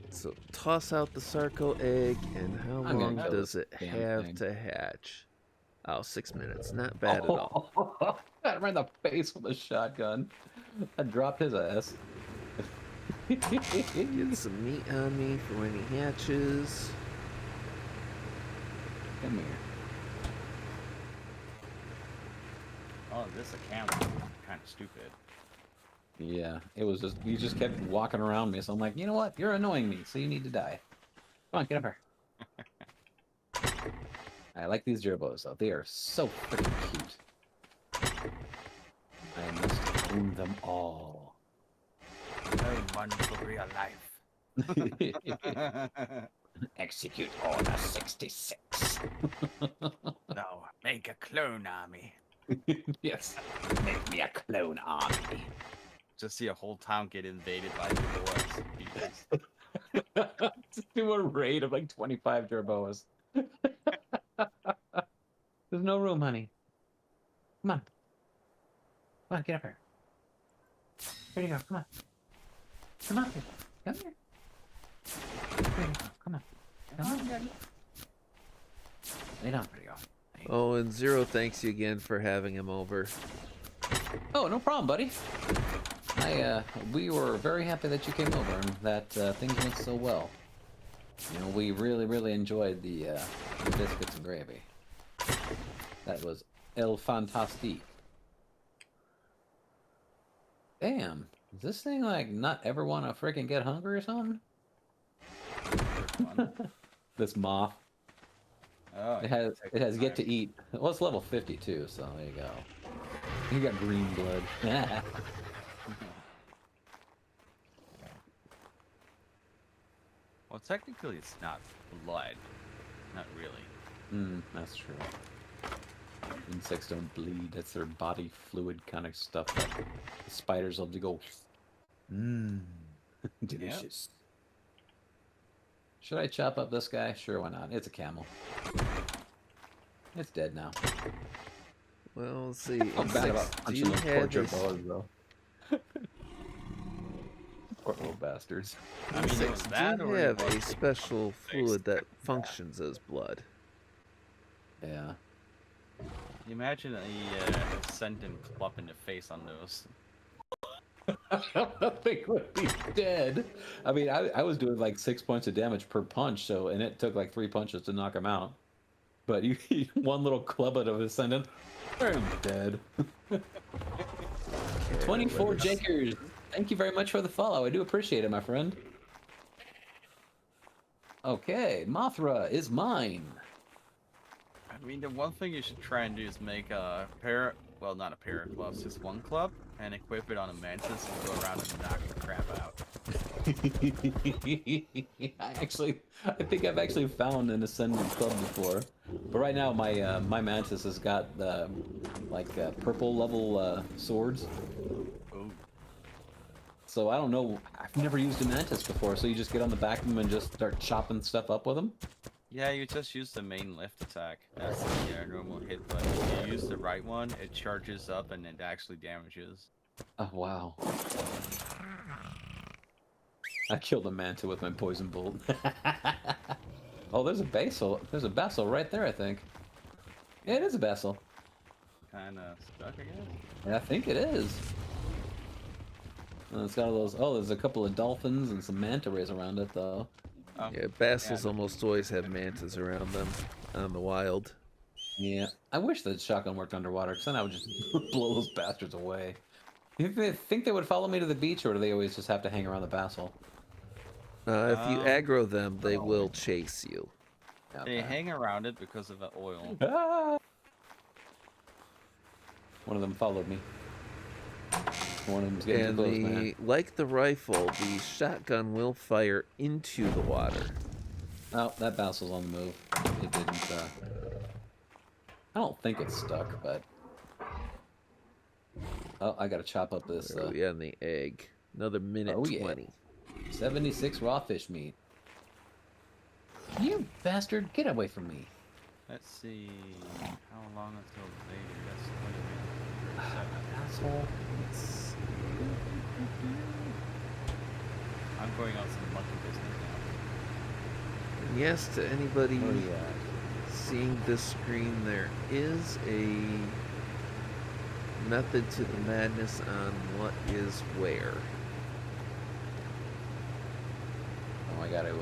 so toss out the Sarco egg, and how
I'm gonna
long
kill
does
this
it
damn
have
thing.
to hatch? Oh, 6 minutes. Not bad at all.
Got him right in the face with a shotgun. I dropped his ass.
Get some meat on me for when he hatches.
Come here.
Oh, this account is kind of stupid.
Yeah, it was just, you just kept walking around me, so I'm like, you know what? You're annoying me, so you need to die. Come on, get up here. I like these gerbos, though. They are so freaking cute. I must own them all.
No one for real life.
Execute Order 66.
No, make a clone army.
Yes, make me a clone army.
Just see a whole town get invaded by the boys.
Just do a raid of like 25 Jerboas. There's no room, honey. Come on. Come on, get up here. Here you go, come on. Come on, come here. There you go, come on. Come on. Lay down, pretty go.
Oh, and Zero thanks you again for having him over.
Oh, no problem, buddy. We were very happy that you came over and that things went so well. You know, we really enjoyed the biscuits and gravy. That was el fantastique. Damn, is this thing like not ever want to freaking get hungry or something? This moth.
Oh,
It has yet to eat. Well, it's level 52, so there you go. You got green blood.
Well, technically, it's not blood. Not really.
That's true. Insects don't bleed. That's their body fluid kind of stuff that the spiders love to go. Delicious. Should I chop up this guy? Sure, why not? It's a camel. It's dead now.
Well, let's see.
I'm bad about
Do
punching
you
those
have
torture
a,
boas, though. Poor little bastards.
I mean, it was
do
that
you
or
have
it was
a
the
special
face.
fluid that functions as blood?
Yeah.
Imagine a sending club in the face on those.
That thing would be dead. I mean, I was doing like 6 points of damage per punch, so and it took like 3 punches to knock him out. But you one little club out of ascendant, I'm dead. 24 Jakers. Thank you very much for the follow. I do appreciate it, my friend. Okay, Mothra is mine.
I mean, the one thing you should try and do is make a pair, well, not a pair of gloves, just one club, and equip it on a mantis and go around and knock the crap out.
I think I've actually found an ascendant club before, but right now my my mantis has got the purple level swords.
Ooh.
So I don't know. I've never used a mantis before. So you just get on the back of them and just start chopping stuff up with them.
Yeah, you just use the main lift attack. That's the normal hit, but if you use the right one, it charges up and it actually damages.
Oh wow! I killed a manta with my poison bolt. Oh, there's a basil. There's a basil right there, I think. Yeah, it is a basil.
Kind of stuck, I guess.
Yeah, I think it is. It's got all those. Oh, there's a couple of dolphins and some manta rays around it, though.
Oh,
Yeah, basils almost always have mantas around them on the wild.
Yeah, I wish the shotgun worked underwater, because then I would just blow those bastards away. You think they would follow me to the beach, or do they always just have to hang around the basil?
If you aggro them, they
oh.
will chase you.
They
Okay.
hang around it because of the oil.
Ah! One of them followed me. One of them's getting
And
too close, man.
like the rifle, the shotgun will fire into the water.
Oh, that basil's on the move. It didn't, I don't think it's stuck, but... Oh, I gotta chop up this,
Where are we on the egg? Another minute
Oh, yeah.
20.
76 raw fish meat. You bastard, get away from me.
Let's see. How long until later? That's 20 minutes.
Asshole.
I'm going on some monkey business now.
And yes, to anybody
Where are you at?
seeing this screen, there is a method to the madness on what is where.
Oh, I gotta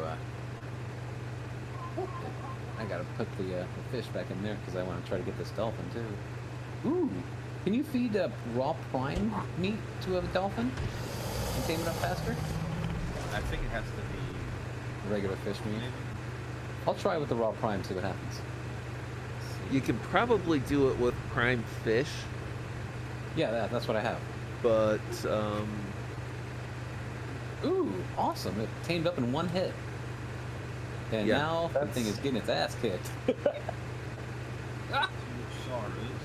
put the fish back in there because I want to try to get this dolphin too. Ooh, can you feed raw prime meat to a dolphin and tame it up faster?
I think it has to be
Regular fish meat.
maybe.
I'll try with the raw prime, see what happens.
You can probably do it with prime fish,
Yeah, that's what I have.
but
Ooh, awesome! It tamed up in one hit. And
Yeah,
now that thing is getting its ass kicked.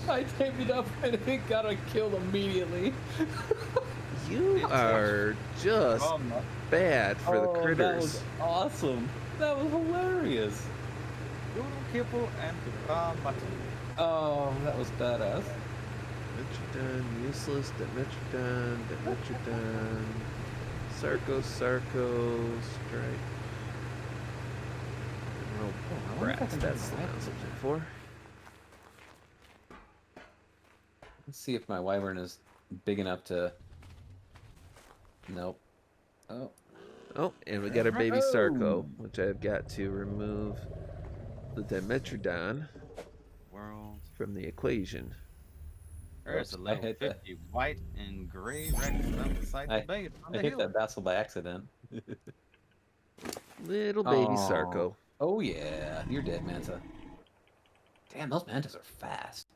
I tamed it up and it got killed immediately.
you are just
Oh, no.
bad for the
That
critters.
was awesome. That was hilarious.
Kibble and button.
Oh, that was badass.
Dimetrodon, useless, Dimetrodon, Dimetrodon, Sarco, Stripe.
I
Oh,
wonder if I
rats,
can
that's
do
the
that.
one I was looking for.
Let's see if my wyvern is big enough to... Nope. Oh.
Oh, and we got our baby
Oh.
Sarco, which I've got to remove the Dimetrodon
World.
from the equation.
There's a
I
level
hit that.
50 white and gray rectangle beside the base on
I
the
hit
hill.
that basil by accident.
Little baby
Aw.
Sarco.
Oh yeah, you're dead, Manta. Damn, those mantas are fast.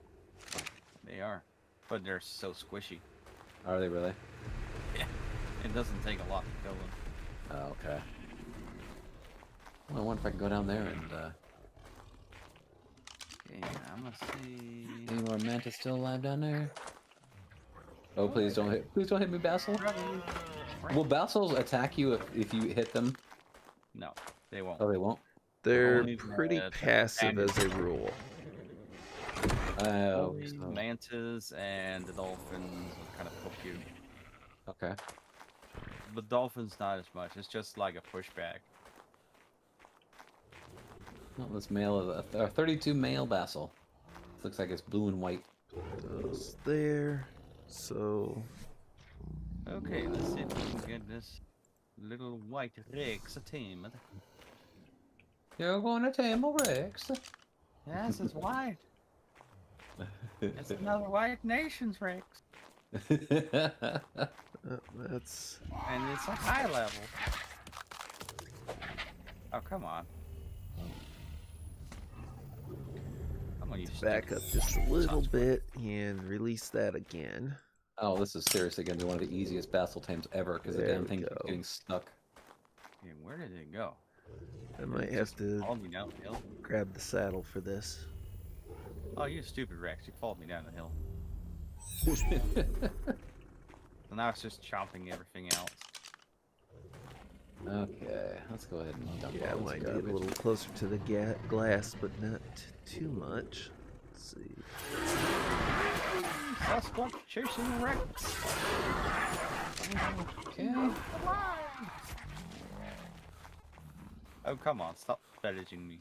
They are, but they're so squishy.
Are they really?
It doesn't take a lot to kill them.
Oh, okay. Well, I wonder if I can go down there and,
Yeah, I'm gonna see.
any more mantas still alive down there? Oh, please don't hit me, Basil. Will basils attack you if you hit them?
No. They won't.
Oh, they won't.
They're
Only
pretty
the
passive as a
bandits.
rule.
Oh,
Only
so-
mantas and the dolphins will kind of poke you.
okay.
The dolphins not as much. It's just like a pushback.
Well, this male is a 32 male basil. Looks like it's blue and white.
Those there. So
Okay, let's see if we can get this little white Rex tamed.
You're going to tame a Rex.
Yes, it's white. It's another white nation's Rex.
that's
And it's a high level. Oh, come on. Come on, you
back up just a little bit and release that again.
Oh, this is seriously going to be one of the easiest basil tames ever because the
There
damn
we
thing keeps
go.
getting stuck.
Okay, where did it go?
I might have to
Followed me down the hill.
grab the saddle for this.
Oh, you stupid Rex. You followed me down the hill. So now it's just chomping everything else.
Okay, let's go ahead and dump
Yeah, I
all this
might get a
garbage.
little closer to the glass, but not too much. Let's see.
Sasquatch chasing Rex.
Okay.
Oh, come on. Stop fetishing me.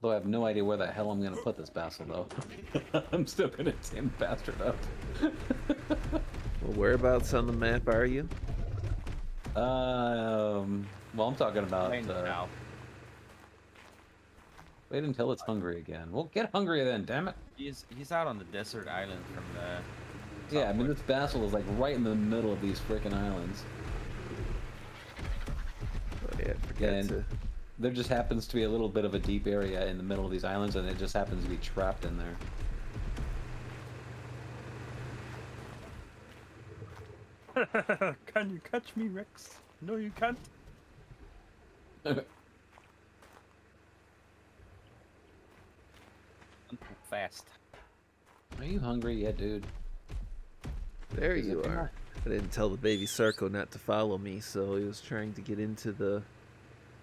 Though I have no idea where the hell I'm going to put this basil, though. I'm still going to tame the bastard up.
Well, whereabouts on the map are you?
Well, I'm talking about,
Plain south.
wait until it's hungry again. Well, get hungry then, damn it.
He's out on the desert island from the...
Yeah, I mean, this basil is like right in the middle of these freaking islands.
Oh yeah, I forgot
And
to.
there just happens to be a little bit of a deep area in the middle of these islands, and it just happens to be trapped in there.
Can you catch me, Rex? No, you can't.
Fast.
Are you hungry yet, dude?
There
Is it
you
been
are. I didn't tell the baby Sarko not to follow me, so he was trying to get into the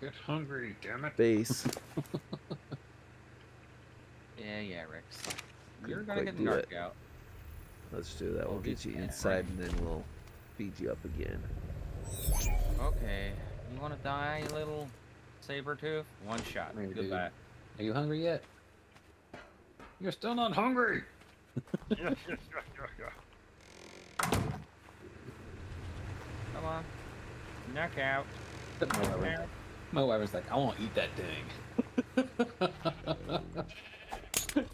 Get hungry, damn it.
base.
Yeah, Rex.
Couldn't
You're gonna
quite
get
do
knocked
it.
out.
Let's do that. We'll
Oh,
get you
yeah,
inside, and then we'll feed you up again.
Okay. You wanna die, you little saber tooth? One shot.
Hey, dude.
Goodbye.
Are you hungry yet?
You're still not hungry.
Yeah.
Come on. Knock out.
My wife was like, I want to eat that thing.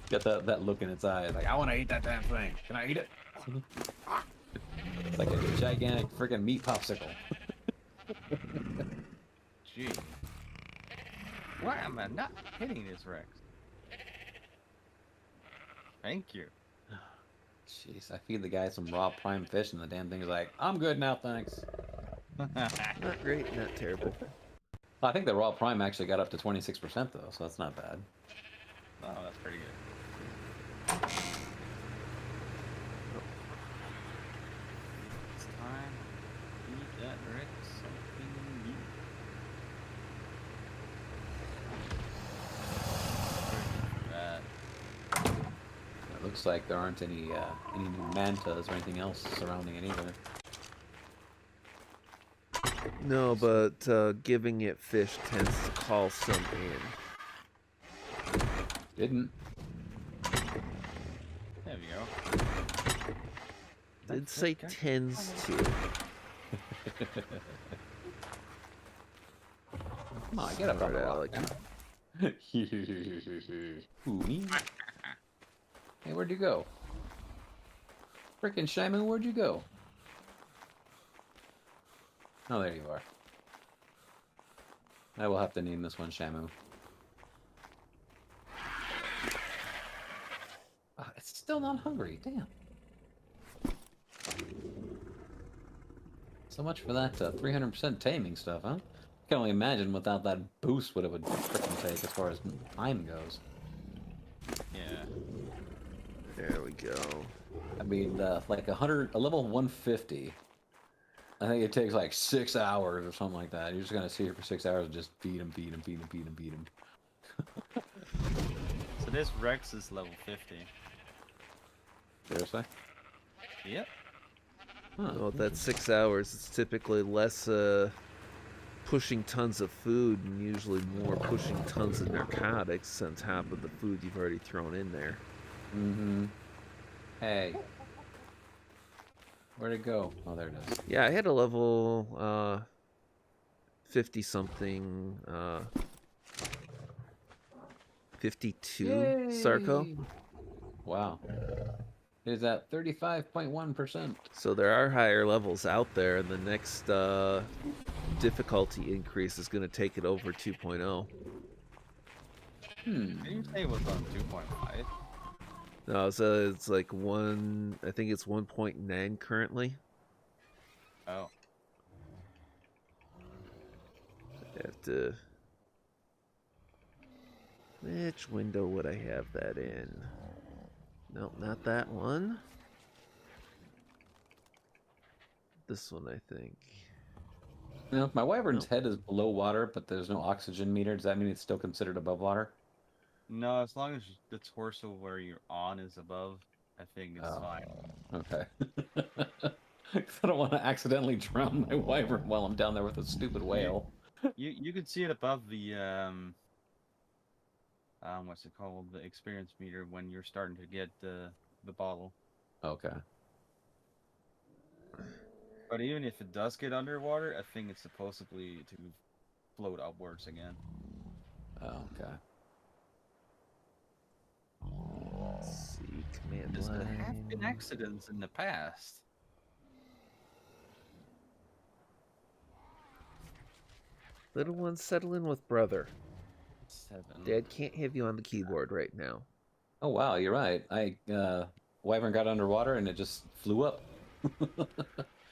Got that look in its eyes, like, I want to eat that damn thing. Can I eat it? It's like a gigantic freaking meat popsicle.
Gee. Why am I not hitting this Rex? Thank you.
Jeez, I feed the guy some raw prime fish, and the damn thing is like, I'm good now, thanks.
Not great, not terrible.
I think the raw prime actually got up to 26% though, so that's not bad.
Oh, that's pretty good. It's time to eat that Rex something new.
It looks like there aren't any new mantas or anything else surrounding it either.
No, but giving it fish tends to call some in.
Didn't.
There we go.
Did say tends to.
Come on, get up on
Smart
the rock.
aleck.
Who, me? Hey, where'd you go? Frickin' Shamu, where'd you go? Oh, there you are. I will have to name this one Shamu. It's still not hungry, damn. So much for that 300% taming stuff, huh? I can only imagine without that boost what it would frickin' take as far as time goes.
Yeah.
There we go.
I mean, like a level 150 I think it takes like 6 hours or something like that. You're just gonna sit here for 6 hours and just feed him, feed him, feed him, feed him, feed him.
So this Rex is level 50.
Seriously?
Yep.
Huh.
Well, that's 6 hours. It's typically less pushing tons of food and usually more pushing tons of narcotics on top of the food you've already thrown in there.
Mm-hmm. Hey. Where'd it go? Oh, there it is.
Yeah, I had a level 50 something 52 Sarco.
Yay! Wow. It is at 35.1%.
So there are higher levels out there, and the next difficulty increase is going to take it over 2.0.
Didn't you say it was on 2.5?
No, so it's like I think it's 1.9 currently.
Oh.
I have to... Which window would I have that in? Nope, not that one. This one, I think.
You know, if my wyvern's head is below water, but there's no oxygen meter, does that mean it's still considered above water?
No, as long as the torso where you're on is above, I think it's fine.
Okay. 'Cause I don't want to accidentally drown my wyvern while I'm down there with a stupid whale.
You can see it above the what's it called, the experience meter when you're starting to get the bottle.
Okay.
But even if it does get underwater, I think it's supposedly to float upwards again.
Oh, okay.
Let's see, command
Because there have been
line.
accidents in the past.
Little one, settle in with brother.
7.
Dad can't have you on the keyboard right now.
Oh, wow, you're right. Wyvern got underwater and it just flew up.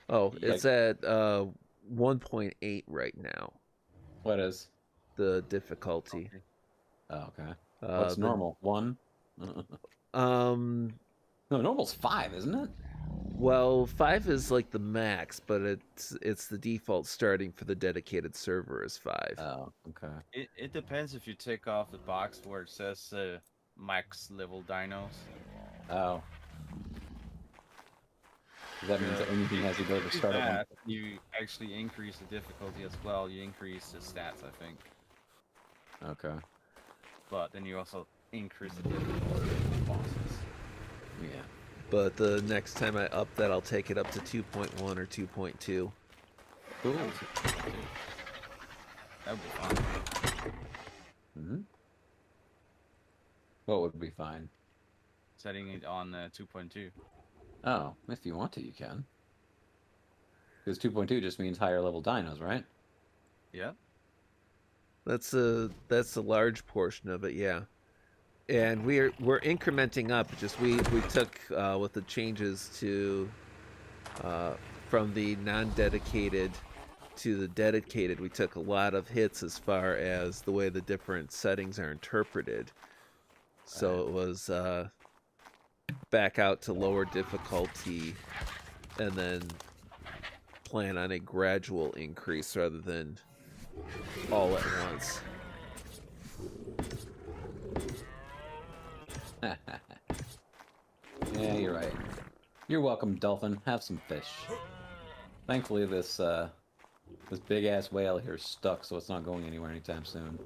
Oh, it's at 1.8 right now.
What is?
The difficulty.
Oh, okay. What's
the-
normal? 1?
Um,
No, normal's 5, isn't it?
well, 5 is like the max, but it's the default starting for the dedicated server is 5.
Oh, okay.
It depends if you take off the box where it says max level dinos.
Oh. That means the only thing has to go to
If you
start
do
at
that, you actually increase the difficulty as well. You increase the stats, I think.
1. Okay.
But then you also increase the difficulty of the bosses.
Yeah.
But the next time I up that, I'll take it up to 2.1 or 2.2.
Cool.
That would be fun.
Hmm. What would be fine?
Setting it on 2.2.
Oh, if you want to, you can. Because 2.2 just means higher level dinos, right?
Yeah.
That's a large portion of it, yeah. And we're incrementing up. Just we took with the changes to from the non-dedicated to the dedicated, we took a lot of hits as far as the way the different settings are interpreted. So it was back out to lower difficulty and then plan on a gradual increase rather than all at once.
Yeah, you're right. You're welcome, dolphin. Have some fish. Thankfully, this big ass whale here is stuck, so it's not going anywhere anytime soon.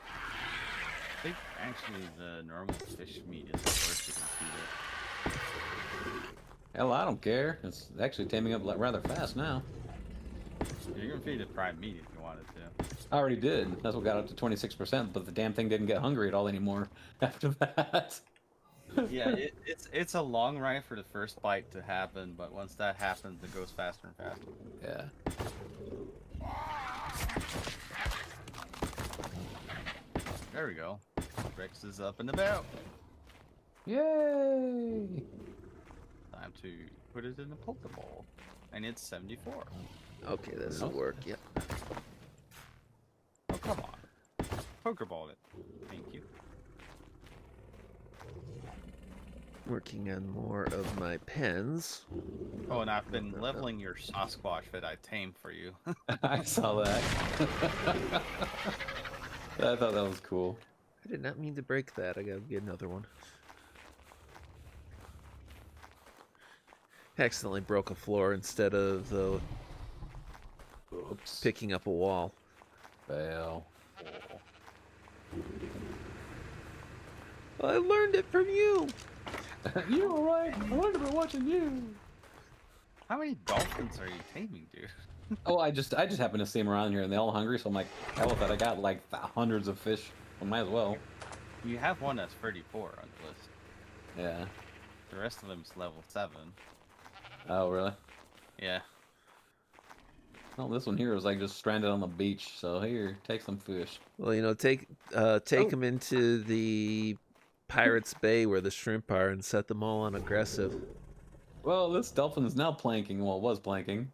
I think actually the normal fish meat is the worst you can feed it.
Hell, I don't care. It's actually taming up rather fast now.
You can feed it prime meat if you wanted to.
I already did. That's what got up to 26%, but the damn thing didn't get hungry at all anymore after that.
Yeah, it's a long ride for the first bite to happen, but once that happens, it goes faster and faster.
Yeah.
There we go. Rex is up and about.
Yay!
Time to put it in the Pokeball. And it's 74.
Okay, this will work. Yep.
Oh, come on. Pokeball it. Thank you.
Working on more of my pens.
Oh, and I've been leveling your Sasquatch that I tamed for you.
I saw that. I thought that was cool.
I did not mean to break that. I gotta get another one. Accidentally broke a floor instead of
Oops.
picking up a wall.
Fail.
I learned it from you.
You're alright. I learned it by watching you.
How many dolphins are you taming, dude?
Oh, I just happened to see them around here, and they're all hungry. So I'm like, hell with that. I got like hundreds of fish. I might as well.
You have one that's 34 on the list.
Yeah.
The rest of them's level 7.
Oh, really?
Yeah.
Well, this one here was like just stranded on the beach. So here, take some fish.
Well, you know, take them into the Pirates Bay where the shrimp are and set them all on aggressive.
Well, this dolphin is now planking. Well, it was planking.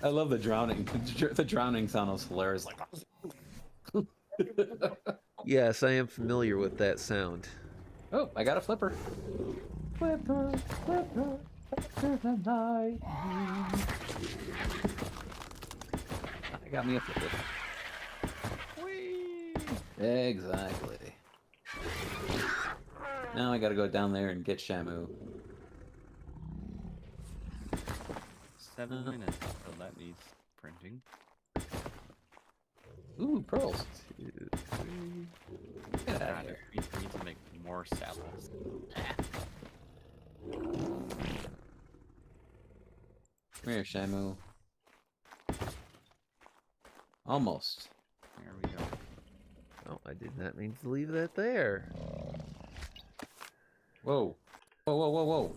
I love the drowning. The drowning sound was hilarious. Like.
Yes, I am familiar with that sound.
Oh, I got a flipper. Flipper, flipper, flipper the night. I got me a flipper.
Whee!
Exactly. Now I gotta go down there and get Shamu.
7 minutes, so that needs printing.
Ooh, pearls.
2, 3.
Get out of
God,
here.
we need to make more saddles.
Come here, Shamu. Almost.
There we go.
Oh, I did not mean to leave that there.
Whoa. Whoa, whoa, whoa, whoa.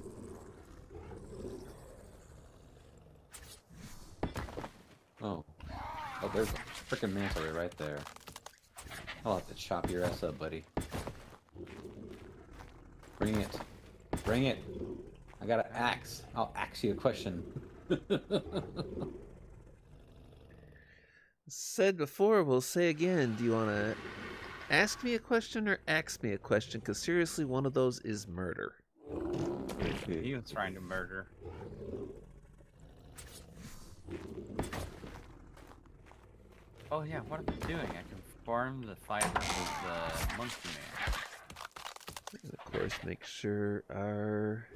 Oh. Oh, there's a freaking manta ray right there. I'll have to chop your ass up, buddy. Bring it. Bring it. I got an axe. I'll axe you a question.
Said before, we'll say again. Do you want to ask me a question or ask me a question? Because seriously, one of those is murder.
He was trying to murder. Oh yeah, what am I doing? I can farm the fiber with the monkey man.
And of course, make sure our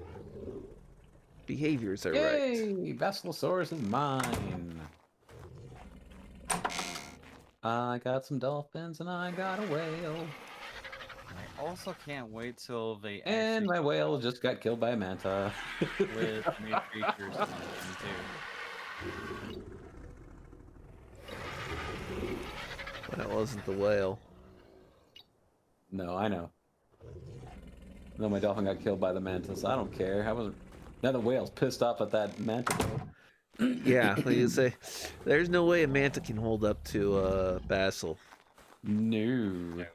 behaviors are right.
Yay! Basilosaurus is mine. I got some dolphins and I got a whale.
I also can't wait till they
And
actually
my whale just got killed by a manta.
with new creatures in them too.
That wasn't the whale.
No, I know. No, my dolphin got killed by the manta, so I don't care. I wasn't. Now the whale's pissed off at that manta.
Yeah, like you say, there's no way a manta can hold up to Basil.
No.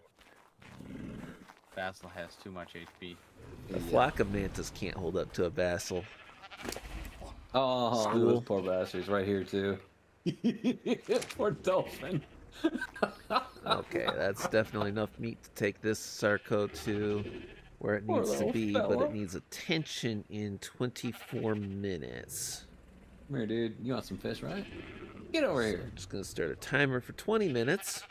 Basil has too much HP.
A flock of mantas can't hold up to a Basil.
Oh,
School.
those poor bastards right here too. Poor dolphin.
Okay, that's definitely enough meat to take this Sarco to where it
Poor
needs to
little
be, but
fella.
it needs attention in 24 minutes.
Come here, dude. You want some fish, right? Get over
So
here.
I'm just going to start a timer for 20 minutes.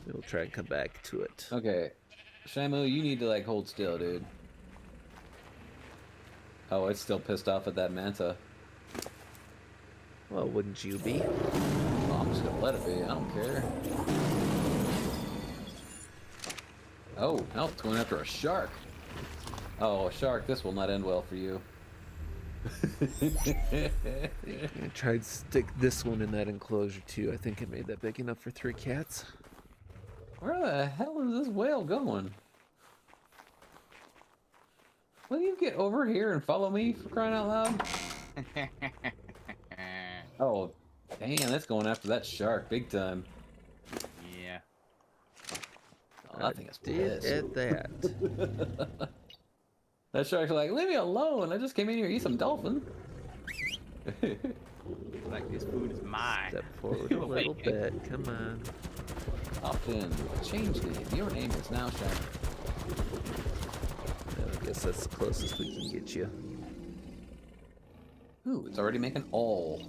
We'll try and come back to it.
Okay. Shamu, you need to like hold still, dude. Oh, it's still pissed off at that manta.
Well, wouldn't you be?
Oh, I'm just gonna let it be. I don't care. Oh, now it's going after a shark. Oh, a shark. This will not end well for you.
I tried to stick this one in that enclosure too. I think I made that big enough for 3 cats.
Where the hell is this whale going? Will you get over here and follow me for crying out loud? Oh, damn, that's going after that shark big time.
Yeah.
Oh, that thing is
Did
pissed.
at that.
That shark's like, leave me alone. I just came in here to eat some dolphin.
Like this food is mine.
Step forward a little bit. Come on.
Opt in. Change name. Your name is now Shamu.
There we guess that's the closest we can get you.
Ooh, it's already making all.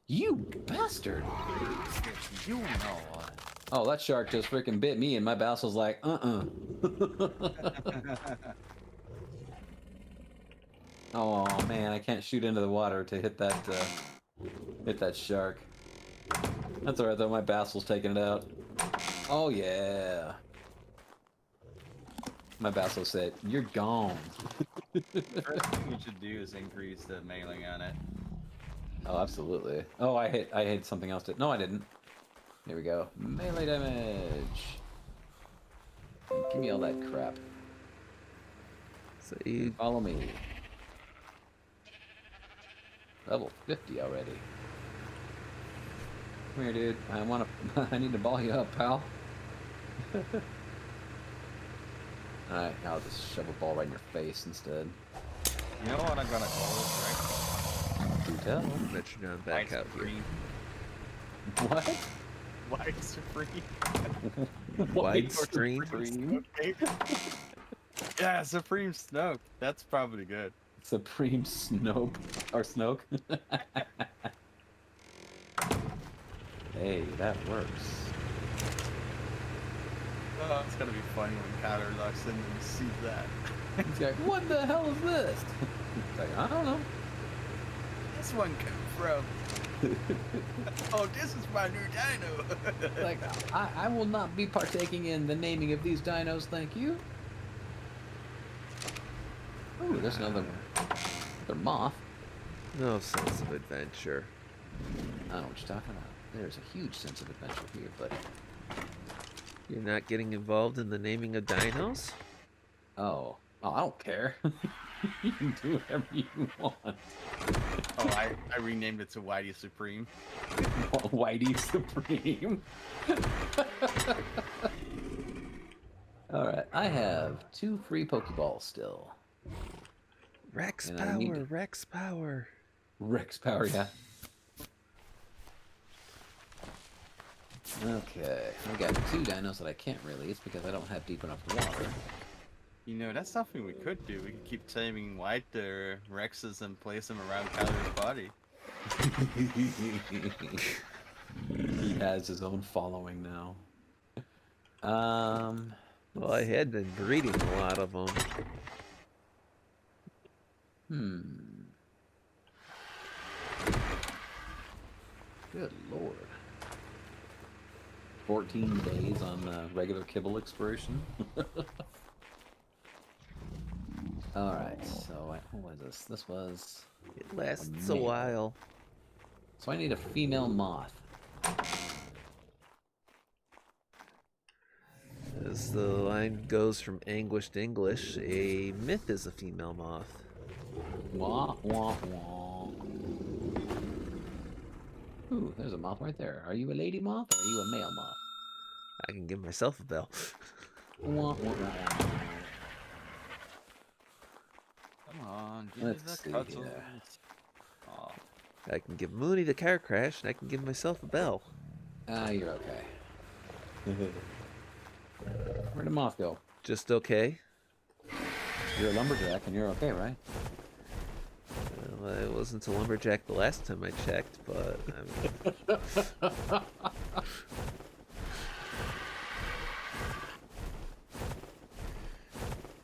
You bastard!
You know what?
Oh, that shark just freaking bit me, and my Bassel's like, Oh man, I can't shoot into the water to hit that shark. That's alright though, my Bassel's taking it out. Oh yeah. My Bassel said, "You're gone."
First thing you should do is increase the mailing on it.
Oh, absolutely. Oh, I hit something else. No, I didn't. Here we go. Melee damage. Give me all that crap.
So you
Follow me. Level 50 already. Come here, dude. I need to ball you up, pal. Alright, now I'll just shove a ball right in your face instead.
You know what I'm gonna call this,
Do tell.
bet you're not back out here.
What?
White Supreme.
Widestream?
Yeah, Supreme Snoke. That's probably good.
Supreme Snoke. Or Snoke. Hey, that works.
Oh, it's gonna be funny when Kyler locks in and sees that.
He's like, what the hell is this? It's like, I don't know.
This one come from? Oh, this is my new dino.
Like, I will not be partaking in the naming of these dinos, thank you. Ooh, there's another moth.
No sense of adventure.
I don't know what you're talking about. There's a huge sense of adventure here, buddy.
You're not getting involved in the naming of dinos?
Oh, I don't care. You can do whatever you want.
Oh, I renamed it to Whitey Supreme.
Whitey Supreme. Alright, I have 2 free Pokeballs still.
Rex
And I need
power,
to-
Rex power.
Rex power, yeah. Okay, I got 2 dinos that I can't release because I don't have deep enough water.
You know, that's something we could do. We could keep taming White Rexes and place them around Kyler's body.
He has his own following now.
Well, I had been breeding a lot of them.
Good lord. 14 days on regular kibble expiration. Alright, so what was this? This was...
It lasts a
male.
while.
So I need a female moth.
As the line goes from anguish to English, a myth is a female moth.
Wah, wah, wah. Ooh, there's a moth right there. Are you a lady moth or are you a male moth?
I can give myself a bell.
Wah, wah, wah.
Come on, give me
Let's
the
see
cuddles.
here.
Aw.
I can give Mooney the car crash, and I can give myself a bell.
Ah, you're okay. Where'd the moth go?
Just okay.
You're a lumberjack and you're okay, right?
Well, I wasn't a lumberjack the last time I checked, but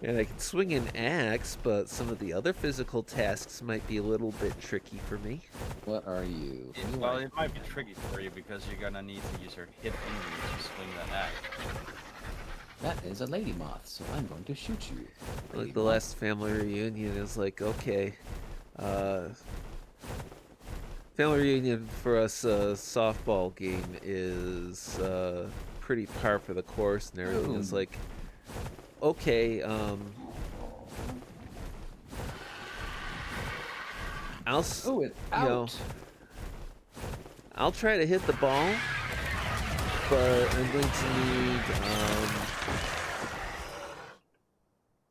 and I can swing an axe, but some of the other physical tasks might be a little bit tricky for me.
What are you? You
Well,
are-
it might be tricky for you because you're gonna need to use your hip injuries to swing that axe.
That is a lady moth, so I'm going to shoot you.
Like
Lady
the
moth.
last family reunion is like, okay, family reunion for us, softball game is pretty par for the course and everything. Is
Boom.
like, okay,
Oh, it's
you know,
out.
I'll try to hit the ball, but I'm going to need,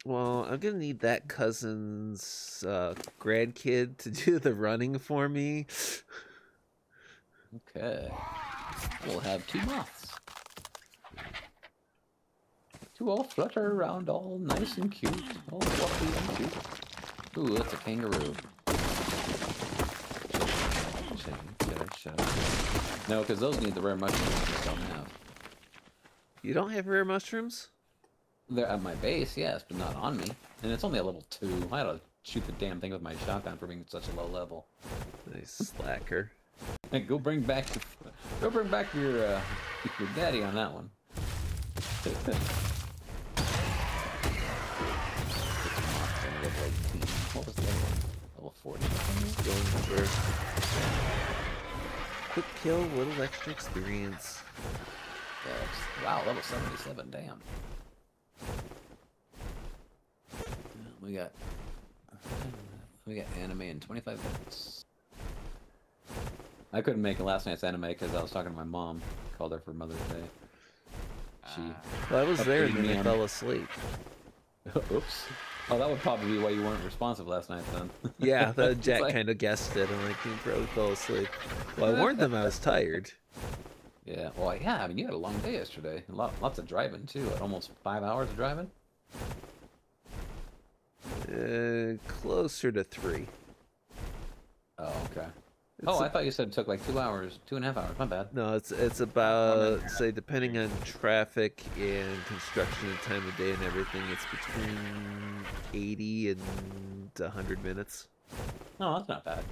well, I'm gonna need that cousin's grandkid to do the running for me.
Okay. We'll have 2 moths. To all flutter around all nice and cute. All fluffy and cute. Ooh, that's a kangaroo. Shut up. No, because those need the rare mushrooms I just don't have.
You don't have rare mushrooms?
They're at my base, yes, but not on me. And it's only a level 2. I had to shoot the damn thing with my shotgun for being at such a low level.
Nice slacker.
Hey, go bring back your daddy on that one. What was the other one? Level 40.
Going number. Quick kill, little extra experience.
Yeah, wow, level 77, damn. We got anime in 25 minutes. I couldn't make last night's anime because I was talking to my mom. Called her for Mother's Day.
Well, I was there and
updated
then
me
I
on-
fell asleep.
Oops. Oh, that would probably be why you weren't responsive last night then.
Yeah, the Jack
like-
kind of guessed it. I'm like, you probably fell asleep. Well, I warned them I was tired.
Yeah, well, yeah, I mean, you had a long day yesterday. Lots of driving, too. Almost 5 hours of driving?
Closer to 3.
Oh, okay.
It's
I thought you said it took like 2 hours, 2.5 hours. My bad.
No, it's about, say, depending on traffic and construction and time of day and everything, it's between 80 and 100 minutes.
No, that's not bad.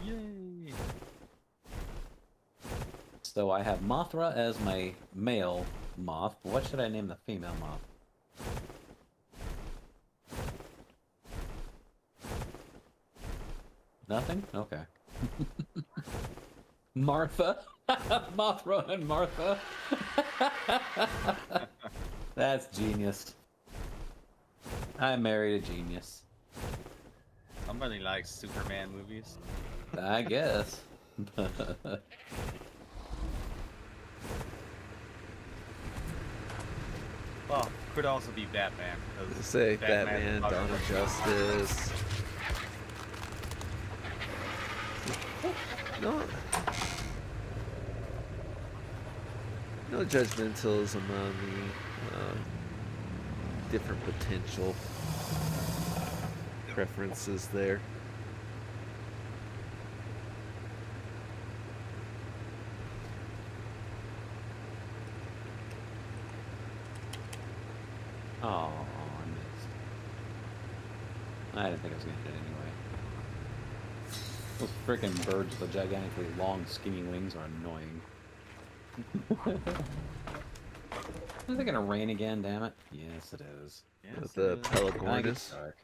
Yay!
So I have Mothra as my male moth. But what should I name the female moth? Nothing? Okay. Martha. Mothra and Martha. That's genius. I married a genius.
Somebody likes Superman movies.
I guess.
Well, could also be Batman. 'cause
Say
Batman,
Batman, Dawn of Justice. No judgmentalism on the different potential preferences there.
Oh, I missed. I didn't think I was gonna hit it anyway. Those freaking birds with the gigantically long, skinny wings are annoying. Is it gonna rain again? Damn it! Yes, it is.
Yes,
With the
it is.
I think it's
Pelagornis.
dark.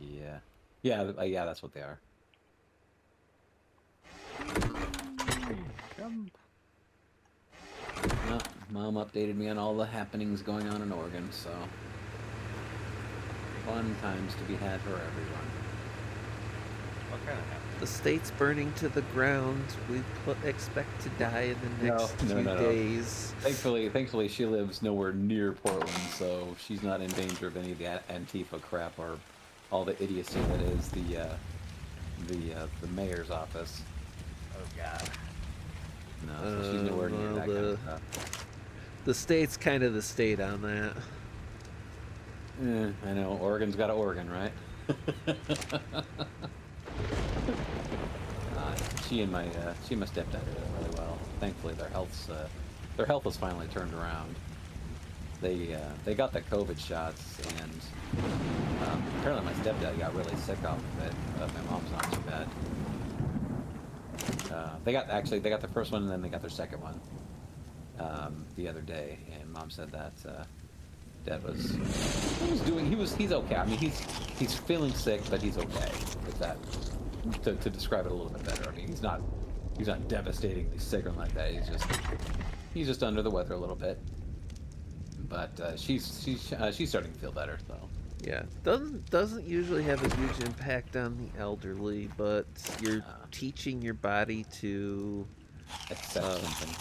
Yeah. Yeah, that's what they are.
Jump.
Well, Mom updated me on all the happenings going on in Oregon, so fun times to be had for everyone.
What kind of happened?
The state's burning to the ground. We expect to die in the next
No,
few
no.
days.
Thankfully, she lives nowhere near Portland, so she's not in danger of any of the Antifa crap or all the idiocy that is the mayor's office.
Oh god.
No, so she's nowhere near
well,
that kind of stuff.
The state's kind of the state on that.
I know, Oregon's got an Oregon, right? She and my stepdad are doing really well. Thankfully, their health has finally turned around. They got the COVID shots, and apparently my stepdad got really sick off of it. But my mom's not too bad. They got the first one, and then they got their second one the other day. And Mom said that Dad he's okay. I mean, he's feeling sick, but he's okay. With that, to describe it a little bit better. I mean, he's not devastatingly sick or like that. He's just under the weather a little bit. But she's starting to feel better, so.
Yeah, doesn't usually have a huge impact on the elderly, but you're teaching your body to
Accept something.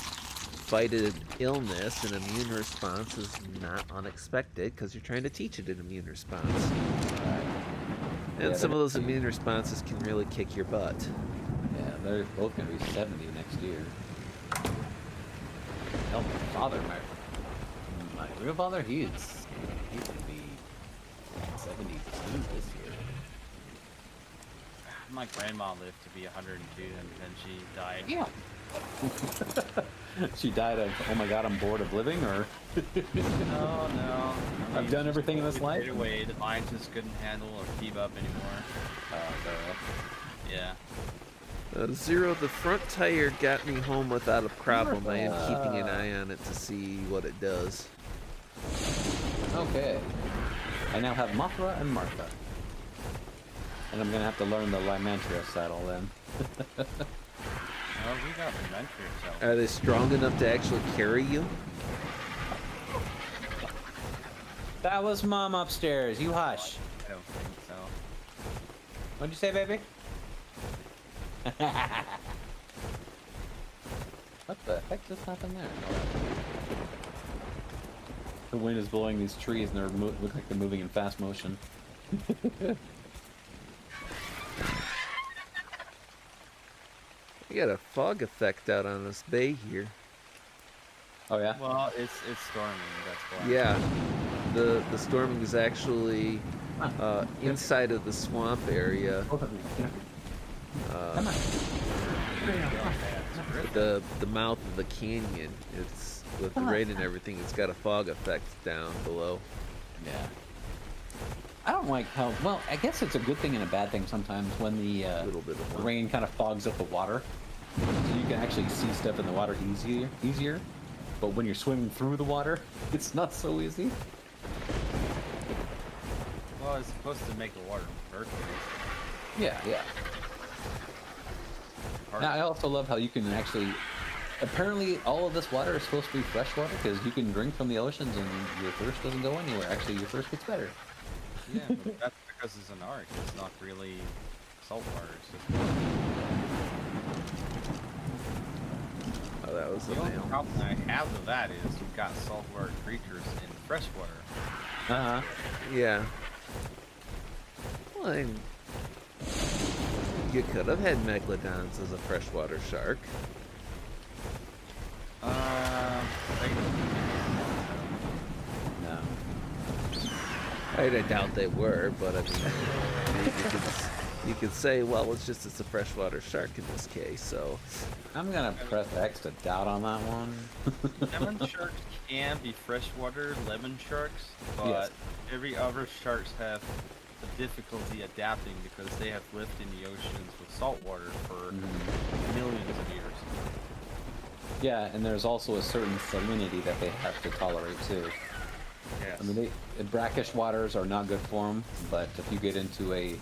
fight an illness. An immune response is not unexpected because you're trying to teach it an immune response. And
Yeah,
some of those immune responses can really kick your butt.
Yeah, they're both gonna be 70 next year. No, my father, my real father, he's gonna be 72 this year.
My grandma lived to be 102, and then she died.
Yeah. She died of, oh my god, I'm bored of living, or
No, no.
I've done everything in this life.
Away, the mind just couldn't handle or keep up anymore. Yeah.
Zero, the front tire got me home without a problem. I am keeping an eye on it to see what it does.
Okay. I now have Mothra and Martha. And I'm gonna have to learn the Lymantria saddle then.
Oh, we got adventure, so.
Are they strong enough to actually carry you?
That was Mom upstairs. You hush.
I don't think so.
What'd you say, baby? What the heck just happened there? The wind is blowing these trees and they look like they're moving in fast motion.
You got a fog effect out on this bay here.
Oh yeah?
Well, it's storming, that's why.
Yeah, the storming is actually inside of the swamp area.
Come on.
The mouth of the canyon. It's with the rain and everything. It's got a fog effect down below.
Yeah. I don't like how, well, I guess it's a good thing and a bad thing sometimes when the
Little bit of one.
rain kind of fogs up the water. So you can actually see stuff in the water easier. But when you're swimming through the water, it's not so easy.
Well, it's supposed to make the water percolate.
Yeah, yeah. Now, I also love how you can actually, apparently all of this water is supposed to be fresh water because you can drink from the oceans and your thirst doesn't go anywhere. Actually, your thirst gets better.
Yeah, but that's because it's an ark. It's not really salt water. It's just water.
Oh, that was
The
a
only
nail.
problem I have with that is you've got saltwater creatures in freshwater.
Uh-huh.
Yeah. Well, you could have had megalodons as a freshwater shark.
No.
I doubt they were, but I mean, you could say, well, it's a freshwater shark in this case, so.
I'm gonna press X to doubt on that one.
Lemon sharks can be freshwater lemon sharks, but
Yes.
every other sharks have a difficulty adapting because they have lived in the oceans with salt water for millions of years.
Yeah, and there's also a certain salinity that they have to tolerate too.
Yes.
I mean, brackish waters are not good for them, but if you get into a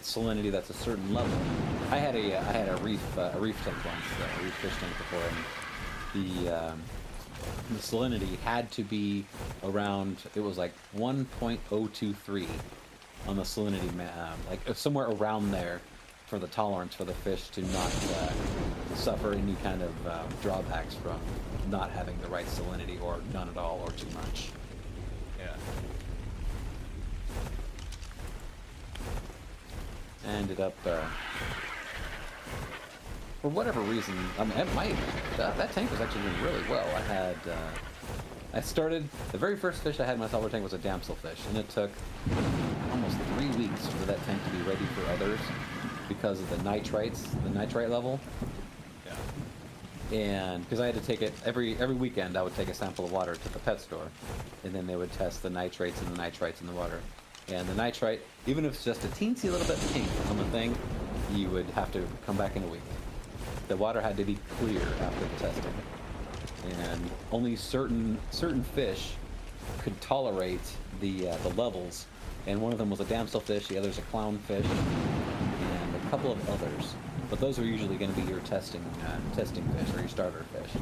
salinity that's a certain level, I had a reef tank once, a reef fish tank before, and the salinity had to be around, it was like 1.023 on the salinity, like somewhere around there for the tolerance for the fish to not suffer any kind of drawbacks from not having the right salinity or none at all or too much.
Yeah.
I ended up, for whatever reason, I mean, that tank was actually doing really well. I started, the very first fish I had in my saltwater tank was a damselfish, and it took almost 3 weeks for that tank to be ready for others because of the nitrite level.
Yeah.
And because I had to take it every weekend, I would take a sample of water to the pet store, and then they would test the nitrates and the nitrites in the water. And the nitrite, even if it's just a teensy little bit pink on the thing, you would have to come back in a week. The water had to be clear after the testing, and only certain fish could tolerate the levels. And one of them was a damselfish, the other's a clownfish, and a couple of others. But those are usually going to be your testing fish or your starter fish.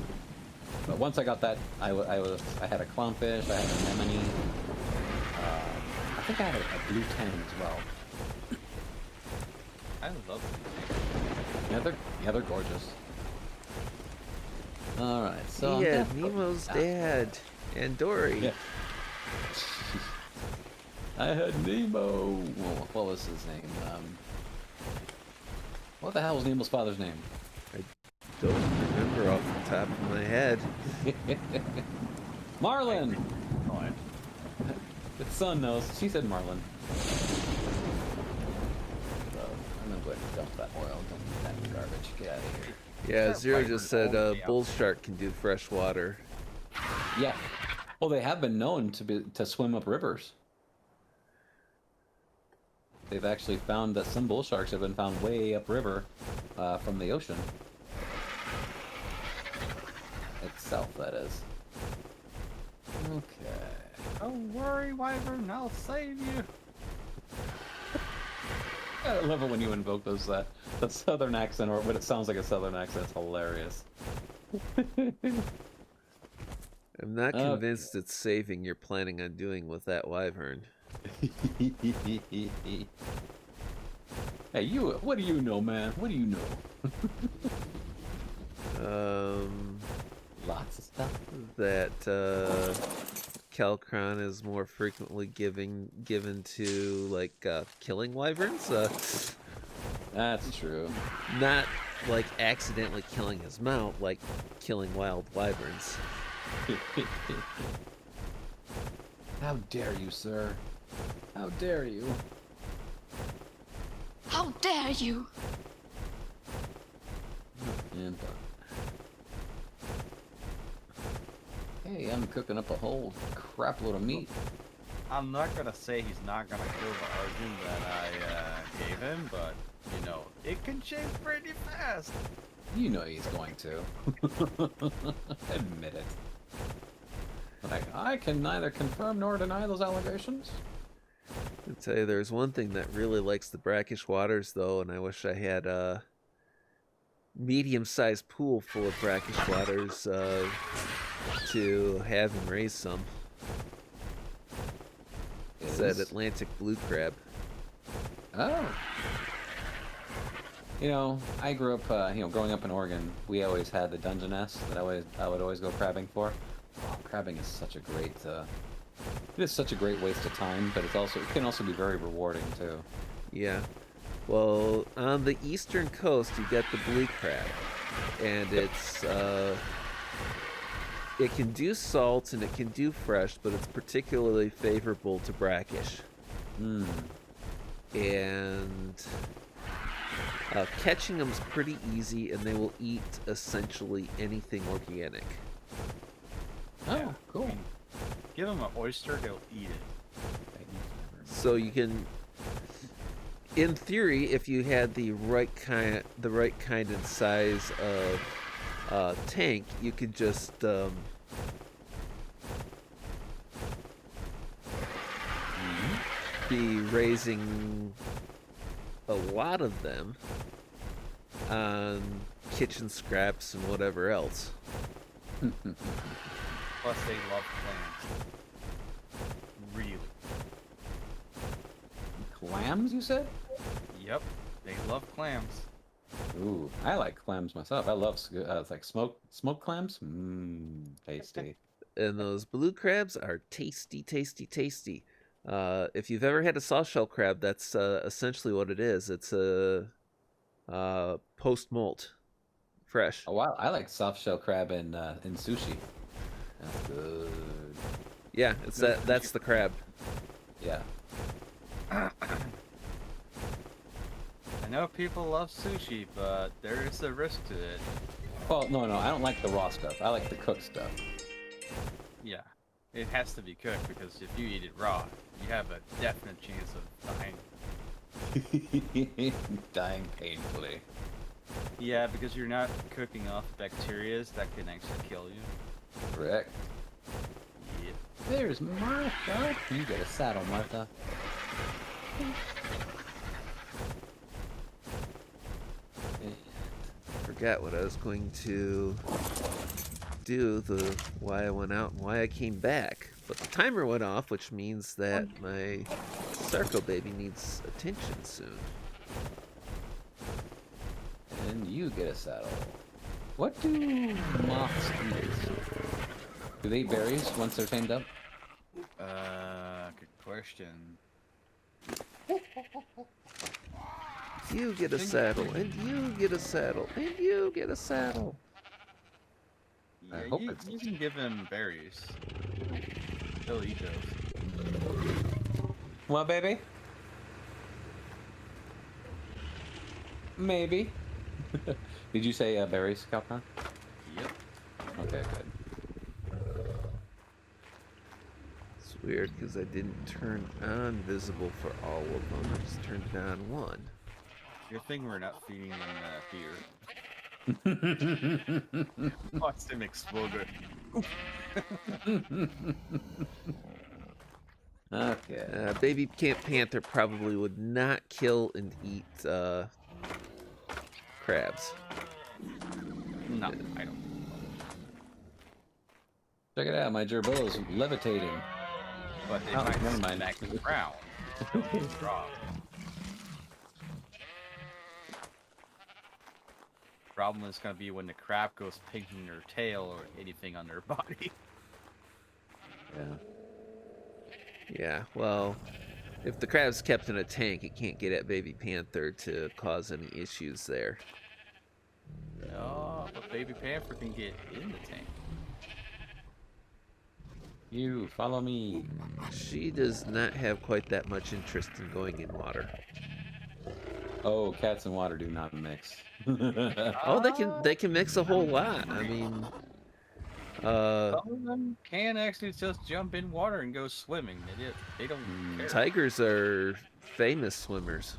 But once I got that, I had a clownfish, I had an anemone. I think I had a blue tang as well.
I love them.
Yeah, they're gorgeous. All right, so
Yeah, Nemo's dad and Dory.
Yeah. I had Nemo. What was his name? What the hell was Nemo's father's name?
Don't remember. number off the top of my head.
Marlin!
What?
The son knows. She said Marlin. So, I'm gonna go ahead and dump that oil. Don't need that garbage. Get out of here.
Yeah,
Is that
Zero
right
just
when
said
all the
bull shark can do fresh water.
Yeah. Well, they have been known to swim up rivers. They've actually found that some bull sharks have been found way upriver from the ocean. Itself, that is. Okay.
Don't worry, Wyvern, I'll save you.
I love it when you invoke those the southern accent, or what it sounds like a southern accent. It's hilarious.
I'm not convinced it's saving you're planning on doing with that wyvern.
Hey, you! What do you know, man? What do you know? Lots of stuff.
That Calcron is more frequently given to like killing wyverns.
That's true.
Not like accidentally killing his mount, like killing wild wyverns.
How dare you, sir? How dare you?
How dare you?
And hey, I'm cooking up a whole crap load of meat.
I'm not gonna say he's not gonna kill the Arjun that I gave him, but you know, it can change pretty fast.
You know he's going to. Admit it. But I can neither confirm nor deny those allegations.
I'll tell you, there's one thing that really likes the brackish waters, though, and I wish I had a medium-sized pool full of brackish waters to have him raise some. It's that Atlantic blue crab.
Oh. You know, I grew up, growing up in Oregon, we always had the Dungeness that I would always go crabbing for. Oh, crabbing is such a great, it is such a great waste of time, but it can also be very rewarding too.
Yeah. Well, on the eastern coast, you get the blue crab, and it's it can do salt and it can do fresh, but it's particularly favorable to brackish. And catching them's pretty easy, and they will eat essentially anything organic.
Oh,
Yeah.
cool.
Give him an oyster, he'll eat it.
So you can, in theory, if you had the right kind and size of tank, you could just be raising a lot of them on kitchen scraps and whatever else.
Plus, they love clams. Really.
Clams, you said?
Yep, they love clams.
Ooh, I like clams myself. I love like smoked clams. Tasty.
And those blue crabs are tasty, tasty, tasty. If you've ever had a soft shell crab, that's essentially what it is. It's a post molt, fresh.
Oh wow, I like soft shell crab in sushi. That's good.
Yeah, it's that's the crab.
Yeah.
I know people love sushi, but there is a risk to it.
Well, no, I don't like the raw stuff. I like the cooked stuff.
Yeah, it has to be cooked because if you eat it raw, you have a definite chance of dying.
Dying painfully.
Yeah, because you're not cooking off bacteria that can actually kill you.
Correct.
Yep.
There's Martha. You get a saddle, Martha.
Forgot what I was going to do, why I went out and why I came back. But the timer went off, which means that my Sarko baby needs attention soon.
And you get a saddle. What do moths eat? Do they eat berries once they're tamed up?
Good question.
You get a saddle, and you get a saddle, and you get a saddle.
I
Yeah,
hope
you,
it's-
you can give him berries. He'll eat those.
What, baby? Maybe. Did you say berries, Calpron?
Yep.
Okay, good.
It's weird because I didn't turn on visible for all of them. I just turned it on one.
Good thing we're not feeding them here. Watch them explode.
Okay.
Baby Camp Panther probably would not kill and eat crabs.
No, I don't.
Check it out, my gerbil is levitating.
But they
Oh,
might
never mind.
smack the ground. Don't drop. Problem is gonna be when the crab goes pinking their tail or anything on their body.
Yeah.
Yeah, well, if the crab's kept in a tank, it can't get at Baby Panther to cause any issues there.
No, but baby panther can get in the tank.
You follow me.
She does not have quite that much interest in going in water.
Oh, cats and water do not mix.
Oh, they can mix a whole lot. I mean,
Some of them can actually just jump in water and go swimming. They don't care.
tigers are famous swimmers.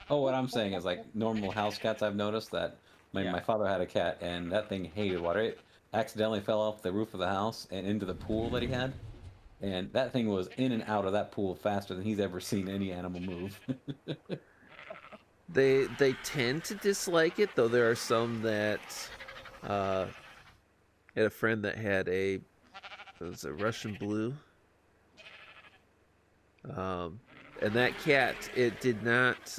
Oh, what I'm saying is like normal house cats. I've noticed that
Yeah.
my father had a cat and that thing hated water. It accidentally fell off the roof of the house and into the pool that he had. And that thing was in and out of that pool faster than he's ever seen any animal move.
They tend to dislike it, though there are some that I had a friend that had it was a Russian blue. And that cat, it did not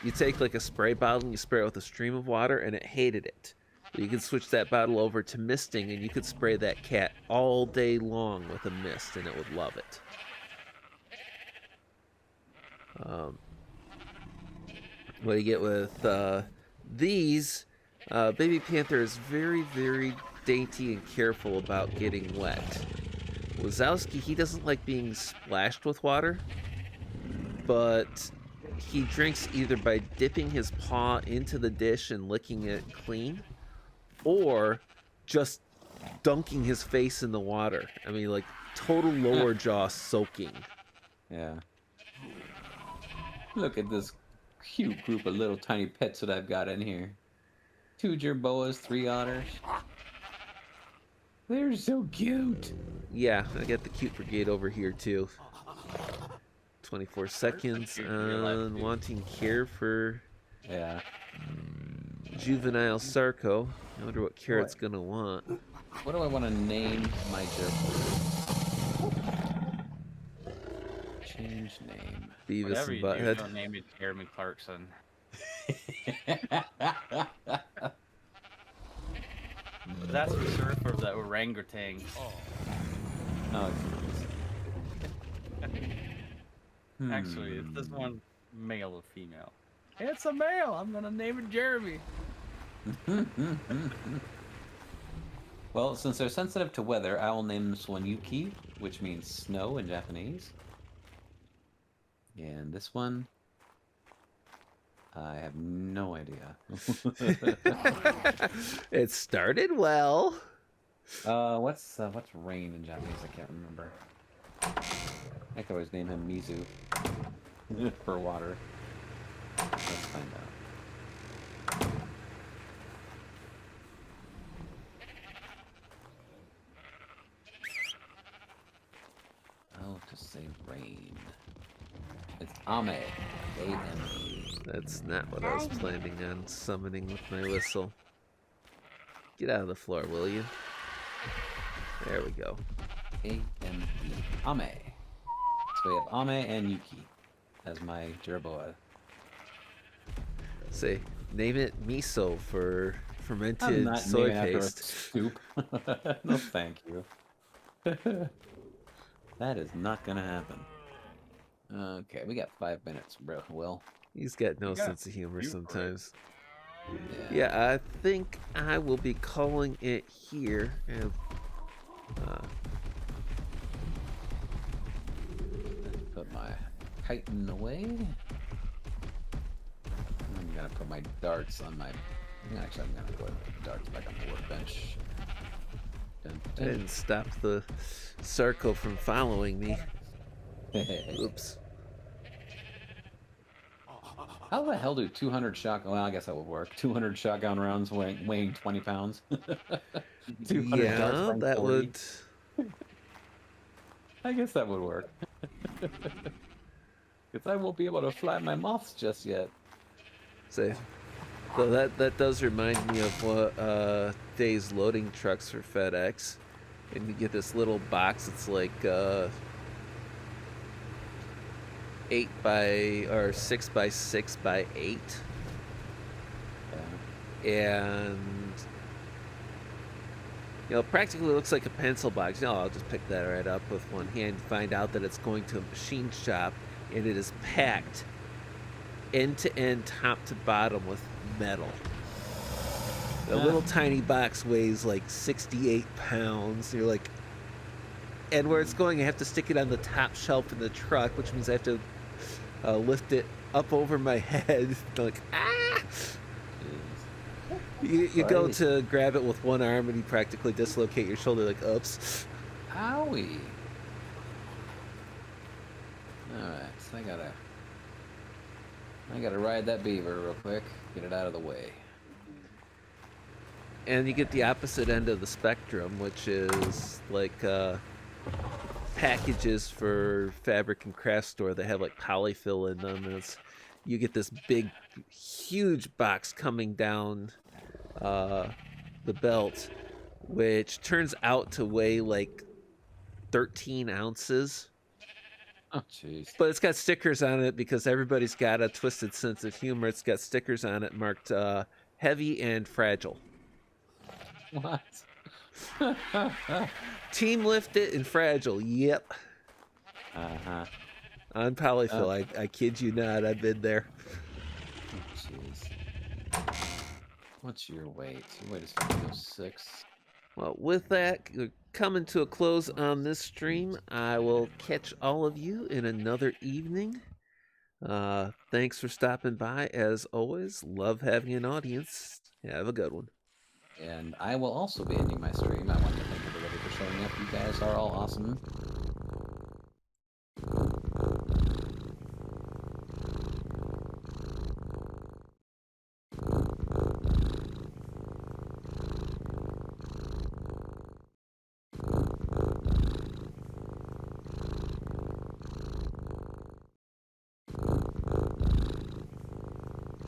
you take like a spray bottle and you spray it with a stream of water and it hated it. You could switch that bottle over to misting and you could spray that cat all day long with a mist and it would love it. What you get with these, Baby Panther is very, very dainty and careful about getting wet. Wazowski, he doesn't like being splashed with water, but he drinks either by dipping his paw into the dish and licking it clean, or just dunking his face in the water. I mean, like, total lower jaw soaking.
Yeah. Look at this cute group of little tiny pets that I've got in here. 2 jerboas, 3 otters. They're so cute.
Yeah, I got the cute brigade over here, too. 24 seconds on wanting care for
Yeah.
juvenile Sarco. I wonder what Carrot's gonna want.
What do I want to name my gerbil? Change name.
Beavis
Whatever
and
you do,
Butthead.
don't name it Jeremy Clarkson. That's reserved for the orangutan.
Oh,
Actually, it's this one male or female. It's a male. I'm gonna name it Jeremy.
Well, since they're sensitive to weather, I will name this one Yuki, which means snow in Japanese. And this one, I have no idea.
It started well.
What's rain in Japanese? I can't remember. I could always name him Mizu for water. Let's find out. Oh, just say rain. It's Ame. A-M-E.
That's not what I was planning on summoning with my whistle. Get out of the floor, will you? There we go.
A-M-E. Ame. So we have Ame and Yuki as my Jerboa.
Say, name it miso for
I'm
fermented
not
soy
naming after a
paste.
scoop. No, thank you. That is not gonna happen. Okay, we got 5 minutes, bro. Will.
He's got no
You got
sense of humor
you for it.
sometimes. Yeah, I think I will be calling it here. And,
put my chitin away. I'm gonna put my darts on my. Actually, I'm gonna put darts back on the workbench. Dun,
I didn't stop the circle from following me.
dun.
Oops.
How the hell do 200 shotgun? Well, I guess that would work. 200 shotgun rounds weighing 20 pounds. 200 darts
Yeah,
weighing
that
40.
would.
I guess that would work. Because I won't be able to fly my moths just yet.
Say, so that does remind me of what Dave's loading trucks for FedEx, and you get this little box. It's like 6 by 6 by 8, and practically looks like a pencil box. I'll just pick that right up with one hand. Find out that it's going to a machine shop, and it is packed end to end, top to bottom with metal. The little tiny box weighs like 68 pounds. You're like, and where it's going, I have to stick it on the top shelf in the truck, which means I have to lift it up over my head. Like, ah! You go to grab it with one arm and you practically dislocate your shoulder. Like, oops.
Owie. Alright, so I gotta ride that beaver real quick, get it out of the way.
And you get the opposite end of the spectrum, which is like packages for fabric and craft store that have like polyfill in them, and you get this big, huge box coming down the belt, which turns out to weigh like 13 ounces.
Oh, jeez.
But it's got stickers on it because everybody's got a twisted sense of humor. It's got stickers on it marked heavy and fragile.
What?
Team lifted and fragile. Yep.
Uh-huh.
On polyfill. I kid you not. I've been there.
Oh, jeez. What's your weight? Your weight is 506.
Well, with that, we're coming to a close on this stream. I will catch all of you in another evening. Thanks for stopping by. As always, love having an audience. Have a good one.
And I will also be ending my stream. I want to thank everybody for showing up. You guys are all awesome.